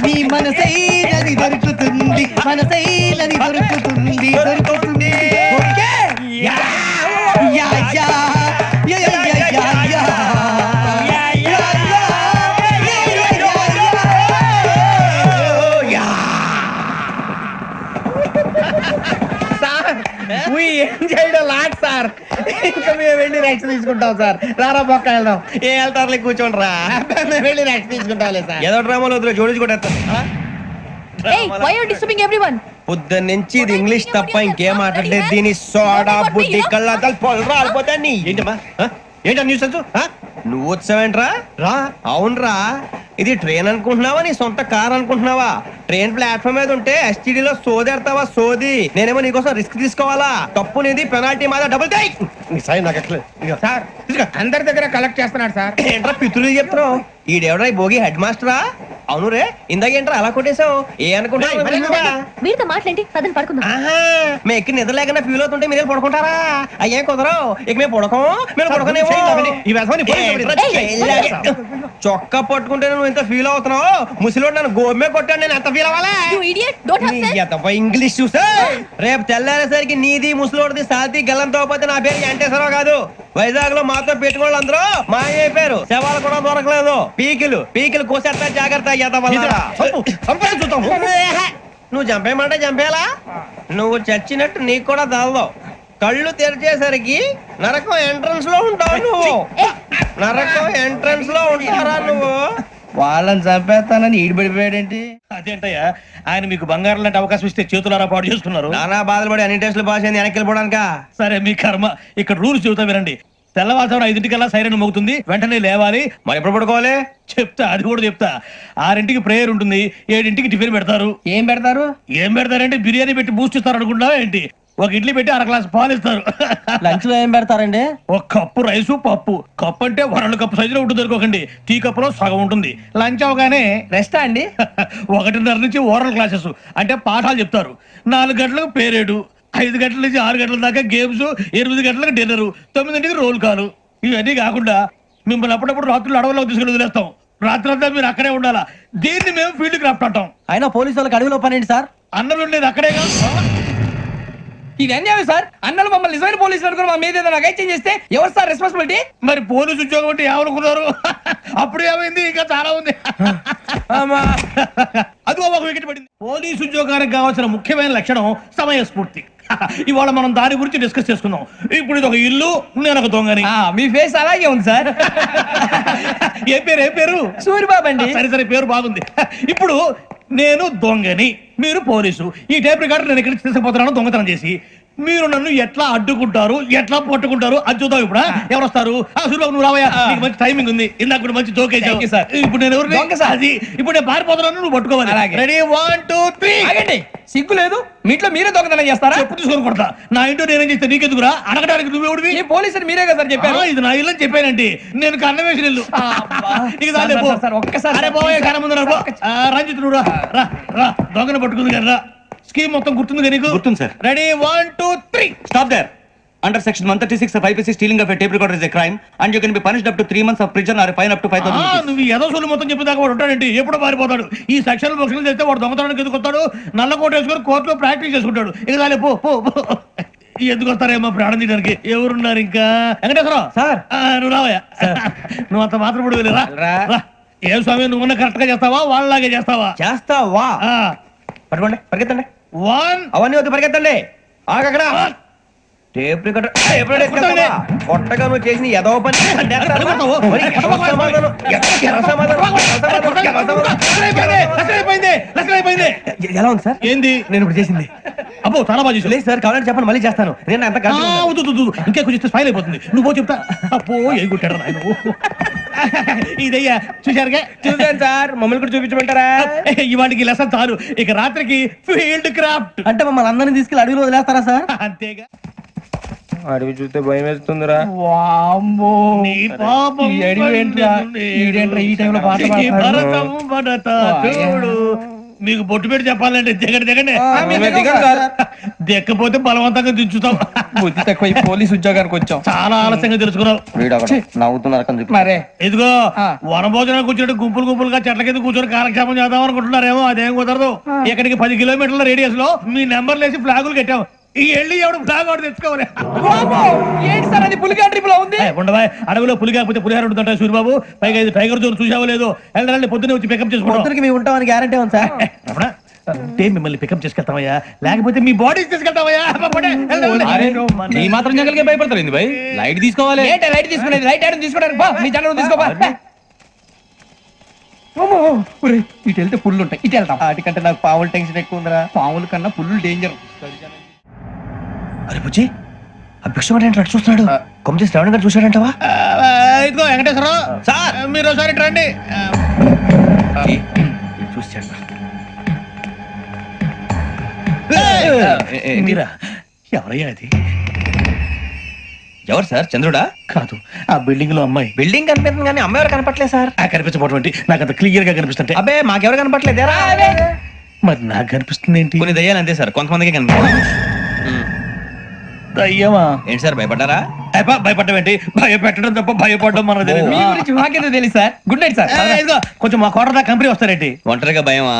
నీ మనసైనది దొరుకుతుంది, మనసైనది దొరుకుతుంది దొరుకుతుంది. ఓకే యా యా రెస్ట్ తీసుకుంటాం సార్. రారా పక్క వెళ్దాం. ఏ వెళ్తారులే కూర్చోండి రా. మేము వెళ్ళి రెస్ట్ తీసుకుంటాం సార్. ఏదో డ్రామాలో వద్దులే జోడించుకుంటా. Hey, why are you disturbing everyone? పొద్దున్న నుంచి ఇది ఇంగ్లీష్ తప్ప ఇంకేం మాట్లాడలేదు. దీని సోడా బుద్ధి కళ్ళ పొలు రాలిపోతా నీ. ఏంటమ్మా ఏంటా న్యూస్ నువ్వు వచ్చావేంట్రా? రా. అవునరా, ఇది ట్రైన్ అనుకుంటున్నావా నీ సొంత కార్ అనుకుంటున్నావా? ట్రైన్ ప్లాట్ఫామ్ మీద ఉంటే STD లో సోదేడతావా సోది? నేనేమో నీకోసం రిస్క్ తీసుకోవాలా? తప్పు నీది, పెనాల్టీ మాదా, డబుల్ టై. సాయి నాకు ఎట్లా సార్ అందరి దగ్గర కలెక్ట్ చేస్తున్నాడు సార్. ఏంట్రా పితులు చెప్తున్నావు? ఈడెవడ్రా ఈ భోగి హెడ్ మాస్టరా? అవును రే, ఇందాకేంట్రా అలా కొట్టేశావు? ఏ అనుకుంటా వీరితో మాట్లాడి పదని పడుకుందాం. మేము ఎక్కి నిద్ర లేకుండా ఫీల్ అవుతుంటే మీరు పడుకుంటారా? అయ్యేం కుదరవు. ఇక మేము పడుకోం, మేము పడుకోనేమో. చొక్కా పట్టుకుంటే నువ్వు ఇంత ఫీల్ అవుతున్నావు. ముసలివాడు నన్ను గోమే కొట్టాడు, నేను ఎంత ఫీల్ అవ్వాలా? You idiot, don't have sense. English చూసా రేపు తెల్లారేసరికి నీది ముసలోడిది సాతి గల్లంతో పోతే నా పేరు వెంకటేశ్వరరావు కాదు. వైజాగ్ లో మాతో పెట్టుకోళ్ళు అందరూ మాయైపోయారు. శవాలు కూడా దొరకలేదు. పీకిలు కోసేస్తా జాగ్రత్త. నువ్వు చంపేయమంటే చంపేలా? నువ్వు చచ్చినట్టు నీకు కూడా తగదు. కళ్ళు తెరిచేసరికి నరకం ఎంట్రన్స్ లో ఉంటావు నువ్వు. నరకం ఎంట్రన్స్ లో ఉంటారా నువ్వు? వాళ్ళని చంపేస్తానని ఈడిపడిపోయాడేంటి? అదేంటయ్యా, ఆయన మీకు బంగారం లాంటి అవకాశం ఇస్తే చేతులారా పాటు చేసుకున్నారు. నానా బాధలు పడి అన్ని టెస్టులు పాస్ అయింది, వెనక్కి వెళ్ళిపోవడానికా? సరే మీ కర్మ. ఇక్కడ రూల్స్ చెబుతా వినండి. తెల్లవారుజామున 5:00కల్లా సైరన్ మోగుతుంది, వెంటనే లేవాలి. మరి ఎప్పుడు పడుకోవాలి? చెప్తా, అది కూడా చెప్తా. 6ంటికి ప్రేయర్ ఉంటుంది, 7ంటికి టిఫిన్ పెడతారు. ఏం పెడతారు? ఏం పెడతారంటే బిర్యానీ పెట్టి బూస్ట్ ఇస్తారు అనుకుంటున్నావా ఏంటి? ఒక ఇడ్లీ పెట్టి 1 గ్లాస్ పాలు ఇస్తారు. లంచ్ లో ఏం పెడతారండి? ఒక కప్పు రైసు పప్పు. కప్పు అంటే 1/2 కప్పు సైజులో ఉంటుంది అనుకోకండి. టీ కప్పులో సగం ఉంటుంది. లంచ్ అవగానే రెస్టా అండి? 1:30 నుంచి ఓరల్ క్లాసెస్ అంటే పాఠాలు చెప్తారు. 4 గంటలకు పేరేడు, 5 గంటల నుంచి 6 గంటల దాకా గేమ్స్, 8 గంటలకు డిన్నర్, 9ంటికి రోల్ కాలు. ఇవన్నీ కాకుండా మిమ్మల్ని అప్పుడప్పుడు రాత్రులు అడవుల్లో తీసుకుని వదిలేస్తాం. రాత్రంతా మీరు అక్కడే ఉండాలా. దీన్ని మేము ఫీల్డ్ క్రాఫ్ట్ అంటాం. అయినా పోలీసు వాళ్ళకి అడవిలో పని ఏంటి సార్? అన్నలు ఉండేది అక్కడే కాదు. ఇది అన్యాయం సార్. అన్నలు మమ్మల్ని నిజమైన పోలీసులు అనుకుని మా మీద ఏదైనా చేంజ్ చేస్తే ఎవరు సార్ రెస్పాన్సిబిలిటీ? మరి పోలీసు ఉద్యోగం అంటే ఏమనుకున్నారు? అప్పుడు ఏమైంది, ఇంకా చాలా ఉంది. అది ఒక వికెట్ పడింది. పోలీసు ఉద్యోగానికి కావాల్సిన ముఖ్యమైన లక్షణం సమయస్ఫూర్తి. ఇవాళ మనం దాని గురించి డిస్కస్ చేసుకుందాం. ఇప్పుడు ఇది ఒక ఇల్లు, నేను ఒక దొంగని. మీ ఫేస్ అలాగే ఉంది సార్. ఏ పేరు? సూరిబాబు అండి. సరే పేరు బాగుంది. ఇప్పుడు నేను దొంగని, మీరు పోలీసు. ఈ టైప్ రికార్డు నేను ఎక్కడికి తీసుకుపోతున్నాను దొంగతనం చేసి. మీరు నన్ను ఎట్లా అడ్డుకుంటారు, ఎట్లా పట్టుకుంటారు అది చూద్దాం. ఇప్పుడు ఎవరు వస్తారు? సూరిబాబు నువ్వు రావయ్యా, నీకు మంచి టైమింగ్ ఉంది. ఇందాక కూడా మంచి జోక్ వేసావు. ఇప్పుడు నేను ఎవరు? అది ఇప్పుడు నేను పారిపోతున్నాను, నువ్వు పట్టుకోవాలి. రెడీ 1 2 3. సిగ్గు లేదు? మీ ఇంట్లో మీరే దొంగతనం చేస్తారా? చెప్పు తీసుకొని కొడతా. నా ఇంట్లో నేనేం చేస్తే నీకెందుకురా? అడగడానికి నువ్వెవడివి? పోలీసులు మీరే కదా సార్ చెప్పారు. ఇది నా ఇల్లు అని చెప్పానండి. నేను కన్న వేసిన ఇల్లు. ఒక్కసారి రంజిత్ నువ్వు రా, దొంగను పట్టుకుంది కదా. స్కీమ్ మొత్తం గుర్తుంది కదా నీకు? గుర్తుంది sir. Ready 1 2 3. Stop there. Under section 136 of IPC, stealing of a tape recorder is a crime and you can be punished up to 3 months of prison or a fine up to 5,000 rupees. నువ్వు ఏదో సొల్లు మొత్తం చెప్పేదాకా వాడు ఉంటాడండి. ఎప్పుడు పారిపోతాడు. ఈ సెక్షన్ బుక్స్లు చేస్తే వాడు దొంగతనానికి ఎందుకు వస్తాడు? నల్ల కోట వేసుకొని కోర్టులో ప్రాక్టీస్ చేసుకుంటాడు. ఇక దాని పో ఎందుకు వస్తారేమో ప్రాణం తీయడానికి. ఎవరున్నారు ఇంకా? వెంకటేశ్వరరావు సార్, నువ్వు రావయ్యా. నువ్వు అంత మాత్రం కూడా వెళ్ళిరా. ఏ స్వామి, నువ్వు కరెక్ట్ గా చేస్తావా, వాళ్ళలాగే చేస్తావా? చేస్తావా? పట్టుకోండి, పరిగెత్తండి. 1 అవన్నీ వద్దు, పరిగెత్తండి. ఆగక్కడ టేప్ రికార్డర్ కొట్టగా నువ్వు చేసిన ఏదో పని. ఎలా ఉంది సార్? ఏంది నేను ఇప్పుడు చేసింది? అబ్బో చాలా బాగా చేసావు. లేదు సార్, కావాలంటే చెప్పండి, మళ్ళీ చేస్తాను. నేను అంత ఇంకా కొంచెం స్మైల్ అయిపోతుంది. నువ్వు చెప్తా. అబ్బో ఏ కొట్టాడు ఆయన. ఇదయ్యా చూశారుగా? చూసాను సార్. మమ్మల్ని కూడా చూపించమంటారా? ఇవాటికి లెసన్ చాలు. ఇక రాత్రికి ఫీల్డ్ క్రాఫ్ట్. అంటే మమ్మల్ని అందరినీ తీసుకెళ్ళి అడవిలో వదిలేస్తారా సార్? అంతేగా. అడవి చూస్తే భయం వేస్తుందిరా. నీ పాపం ఈ టైంలో పాట భరతము భరత చూడు. మీకు బొట్టు పెట్టి చెప్పాలంటే దిగండి. దిక్కపోతే బలవంతంగా దించుతాం. బుద్ధి తక్కువ ఈ పోలీస్ ఉద్యోగానికి వచ్చాం. చాలా ఆలస్యంగా తెలుసుకున్నావు. నవ్వుతున్నారు. ఇదిగో వనభోజనానికి కూర్చొని గుంపులుగా చెట్ల కింద కూర్చొని కాలక్షేపం చేద్దాం అనుకుంటున్నారేమో. అదేం కుదరదు. ఇక్కడికి 10 కిలోమీటర్ల రేడియస్ లో మీ నెంబర్లు వేసి ఫ్లాగులు కట్టాం. ఈ వెళ్ళి ఎవడు ఫ్లాగ్ ఒకటి తెచ్చుకోవాలి. ఏంటి సార్ అది? పులిగా ట్రిప్ లో ఉంది. ఉండవా, అడవిలో పులి కాకపోతే పులిహార ఉంటుంటాయి సూరిబాబు. పైగా ఇది టైగర్ జోన్ చూసావో లేదో. వెళ్ళండి, పొద్దున్నే వచ్చి పికప్ చేసుకుంటాం. మేము ఉంటామని గ్యారంటీ ఉంది సార్. ఉంటే మిమ్మల్ని పికప్ చేసుకెళ్తామయ్యా, లేకపోతే మీ బాడీ తీసుకెళ్తామయ్యా. ఈ మాత్రం జంగల్కే భయపడతారు ఏంది భయ్? లైట్ తీసుకోవాలి. లైట్ తీసుకునేది లైట్ ఐటమ్ తీసుకోవడానికి మీ జంగల్ తీసుకోవా. ఇటు వెళ్తే పుల్లు ఉంటాయి, ఇటు వెళ్తాం. వాటికంటే నాకు పావులు టెన్షన్ ఎక్కువ ఉందిరా. పావుల కన్నా పుల్లు డేంజర్. అరే బుజ్జి ఆ భిక్షం అంటే చూస్తున్నాడు. కొమ్మ శ్రావణ్ గారు చూశాడంటవా? ఇదిగో వెంకటేశ్వరరావు సార్, మీరు ఒకసారి ఇటు రండి. చూశాడు. మీరా? ఎవరయ్యా అది? ఎవరు సార్? చంద్రుడా? కాదు, ఆ బిల్డింగ్ లో అమ్మాయి. బిల్డింగ్ కనిపిస్తుంది కానీ అమ్మ ఎవరు కనపట్లేదు సార్. కనిపించబోటువంటి నాకు అంత క్లియర్ గా కనిపిస్తుంటే. అబ్బే మాకెవరు కనపట్లేదు. మరి నాకు కనిపిస్తుంది ఏంటి? కొన్ని దయ్యాలు అంతే సార్, కొంతమందికి కనిపిస్తుంది. అయ్యమా ఏంటి సార్ భయపడ్డారా? భయపడడం ఏంటి? భయపెట్టడం తప్ప భయపడడం మన మీ గురించి మాకేదో తెలుసు సార్. Good night sir. కొంచెం మా కోట దాకా కంపెనీ వస్తారేంటి? ఒంటరిగా భయమా?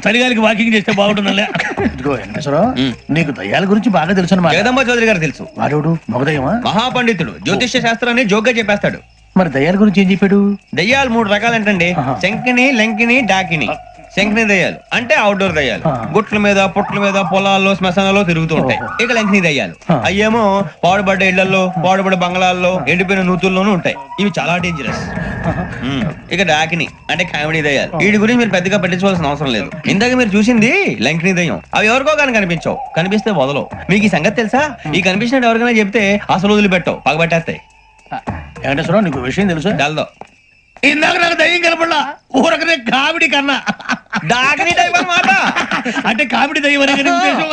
చలిగాలికి వాకింగ్ చేస్తే బాగుంటుందిలే. ఇదిగో వెంకటేశ్వరరావు, నీకు దయ్యాల గురించి బాగా తెలుసు అన్నమాట. జగదంబ చౌదరి గారు తెలుసు. వాడోడు మగదయ్యమా? మహాపండితుడు, జ్యోతిష్య శాస్త్రాన్ని జోగ్గా చెప్పేస్తాడు. మరి దయ్యాల గురించి ఏం చెప్పాడు? దయ్యాలు 3 రకాలంటండి. శంకిని, లంకిని, డాకిని. శంకిని దయ్యాలు అంటే అవుట్డోర్ దయ్యాలు, గుట్ల మీద పుట్ల మీద పొలాల్లో శ్మశానాల్లో తిరుగుతూ ఉంటాయి. ఇక లంకిని దయ్యాలు అయ్యేమో పాడుబడ్డ ఇళ్లలో, పాడుబడ్డ బంగ్లాల్లో, ఎండిపోయిన నూతుల్లోనూ ఉంటాయి. ఇవి చాలా డేంజరస్. ఇక డాకిని అంటే కామెడీ దయ్యాలు. వీటి గురించి మీరు పెద్దగా పట్టించుకోవాల్సిన అవసరం లేదు. ఇందాక మీరు చూసింది లంకిని దయ్యం. అవి ఎవరికో కానీ కనిపించవు, కనిపిస్తే వదలవు. మీకు ఈ సంగతి తెలుసా? ఈ కనిపించినట్టు ఎవరికైనా చెప్తే అసలు వదిలిపెట్టవు, పగబట్టేస్తాయి. వెంకటేశ్వరరావు, నీకు విషయం తెలుసు? డల్దో ఇందాక నాకు దయ్యం కనపడలా, ఊరకనే కామెడీ కన్నా. డాకిని టైప్ అన్నమాట. అంటే కామెడీ దయ్యం అనే కదా ఉద్దేశం.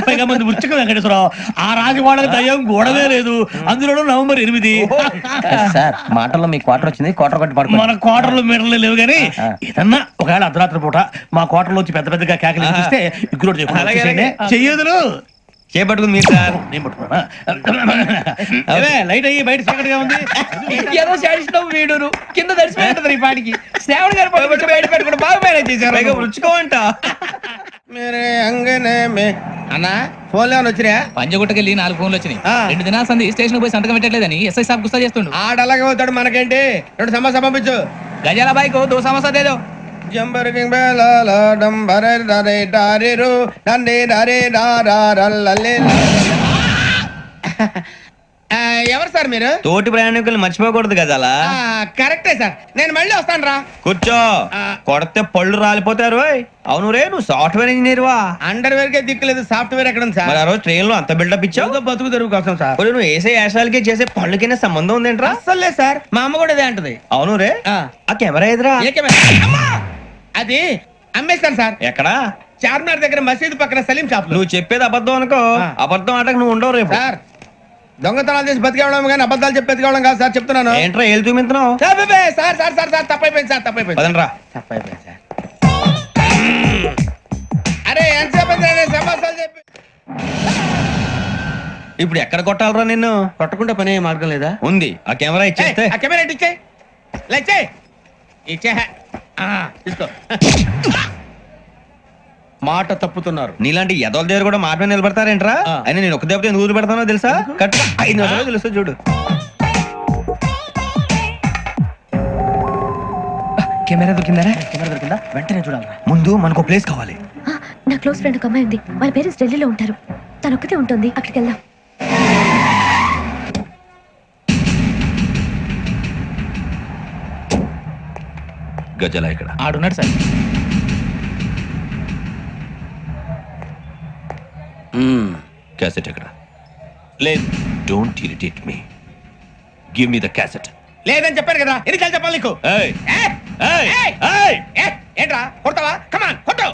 పైగా మంది ఉచ్చకం వెంకటేశ్వరరావు, ఆ రాజవాడకి దయ్యం గోడవే లేదు, అందులోనూ నవంబర్ 8. సార్ మాటల్లో మీ క్వార్టర్ వచ్చింది, క్వార్టర్ కొట్టి పడుకో. మన క్వార్టర్లు మీటర్లు లేవు కానీ ఏదన్నా ఒకవేళ అర్ధరాత్రి పూట మా క్వార్టర్లో వచ్చి పెద్ద పెద్దగా కేకలు వినిపిస్తే ఇగ్గురు చెయ్యదులు చేపట్టుకుంది మీరు సార్. నేను పట్టుకున్నా. లైట్ అయ్యి బయట చీకటిగా ఉంది. ఏదో శాడిస్తాం వీడును కింద దర్శనం ఈ పాటికి. శ్రావణ్ గారు పట్టుకొచ్చి బయట పెట్టుకుని బాగా మేనేజ్ చేశారు. పైగా రుచుకోవంట. అన్నా ఫోన్లో వచ్చినా? పంజగుట్టకెళ్ళి 4 ఫోన్లు వచ్చినాయి. 2 దినాల సంది స్టేషన్ పోయి సంతకం పెట్టలేదని ఎస్ఐ సాబ్ గుస్తా చేస్తుండు. ఆడలాగే పోతాడు, మనకేంటి? 2 సమోసా పంపించు. గజాల బైక్ 2 సమోసా దేదో. ఎవరు సార్ మీరు? తోటి ప్రయాణికులు మర్చిపోకూడదు కదా. కరెక్టే సార్, నేను మళ్ళీ వస్తాను రా. కూర్చో, కొడితే పళ్ళు రాలిపోతారు. అవును రే, నువ్వు సాఫ్ట్వేర్ ఇంజనీర్ వా? అండర్వేర్ కే దిక్కులేదు, సాఫ్ట్వేర్ ఎక్కడ ఉంది సార్? మరి ఆ రోజు ట్రైన్ లో అంత బిల్డప్ ఇచ్చావు. బతుకు తెరుగు కోసం సార్. నువ్వు వేసే యాశాలకి చేసే పళ్ళకైనా సంబంధం ఉందేంట్రా? అసలు లేదు సార్, మా అమ్మ కూడా ఇదే అంటది. అవును రే, ఆ కెమెరా ఎదురా? అది అమ్మేస్తాను సార్. ఎక్కడా? చార్మినార్ దగ్గర మసీదు పక్కన సలీం షాప్. నువ్వు చెప్పేది అబద్ధం అనుకో, అబద్ధం ఆటకు నువ్వు ఉండవు రేపు. సార్, దొంగతనాలు చేసి బతికేవడం కానీ అబద్ధాలు చెప్పి బతికేవడం కాదు సార్, చెప్తున్నాను. ఏంట్రా ఏళ్ళు చూపించినావు? సార్ సార్ సార్ సార్ తప్పైపోయింది సార్, తప్పైపోయింది. తప్పైపోయింది సార్. అరే ఎంతసేపు సమాసాలు చెప్పి ఇప్పుడు ఎక్కడ కొట్టాలరా నిన్ను? కొట్టకుండా పనే మార్గం లేదా? ఉంది, ఆ కెమెరా ఇచ్చేస్తే. ఆ కెమెరా ఇచ్చే లేచే ఇచ్చే తీసుకో. మాట తప్పుతున్నారు. నీలాంటి ఎదల దగ్గర కూడా మాట మీద నిలబడతారేంట్రా? అయినా నేను ఒక దెబ్బతో ఎందుకు పెడతానో తెలుసా? కరెక్ట్ 5 నిమిషాలు తెలుసు చూడు. కెమెరా దొరికిందా? కెమెరా దొరికిందా? వెంటనే చూడాలి. ముందు మనకు ప్లేస్ కావాలి. నా క్లోజ్ ఫ్రెండ్ ఒక అమ్మాయి ఉంది, వాళ్ళ పేరెంట్స్ ఢిల్లీలో ఉంటారు. తను ఒక్కతే ఉంటుంది, అక్కడికి వెళ్దాం. గజల ఇక్కడ ఆడున్నాడు సార్. క్యాసెట్ ఎక్కడ? లేదు, don't irritate me, give me the cassette. లేదని చెప్పాను కదా, ఎన్నిసార్లు చెప్పాలి నీకు? ఏంట్రా కొడతావా? కమాన్ కొట్టు.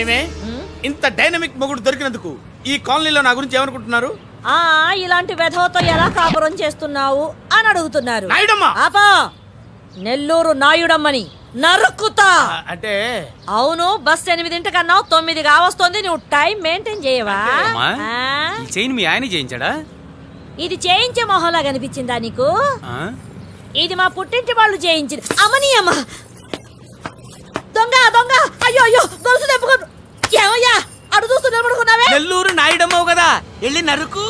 ఏమే ఇంత డైనమిక్ మొగుడు దొరికినందుకు ఈ కాలనీలో నా గురించి ఏమనుకుంటున్నారు? ఇలాంటి వెధవతో ఎలా కాపురం చేస్తున్నావు అని అడుగుతున్నారు. నాయుడమ్మా! ఆపా, నెల్లూరు నాయుడమ్మని నరుక్కుతా. అంటే అవును, బస్ 8:00 9 కావస్తుంది. నువ్వు టైం మెయింటైన్ చేయవా? ఈ చైన్ మీ ఆయన చేయించాడా? ఇది చేయించే మొహంలా కనిపించిందా నీకు? ఇది మా పుట్టింటి వాళ్ళు చేయించింది. అమ్మని అమ్మ దొంగ దొంగ అయ్యో అయ్యో గొలుసు తెప్పుకో. ఏమయ్యా అడు చూస్తూ నిలబడుకున్నావే? నెల్లూరు నాయుడమ్మవు కదా, వెళ్ళి నరుకు.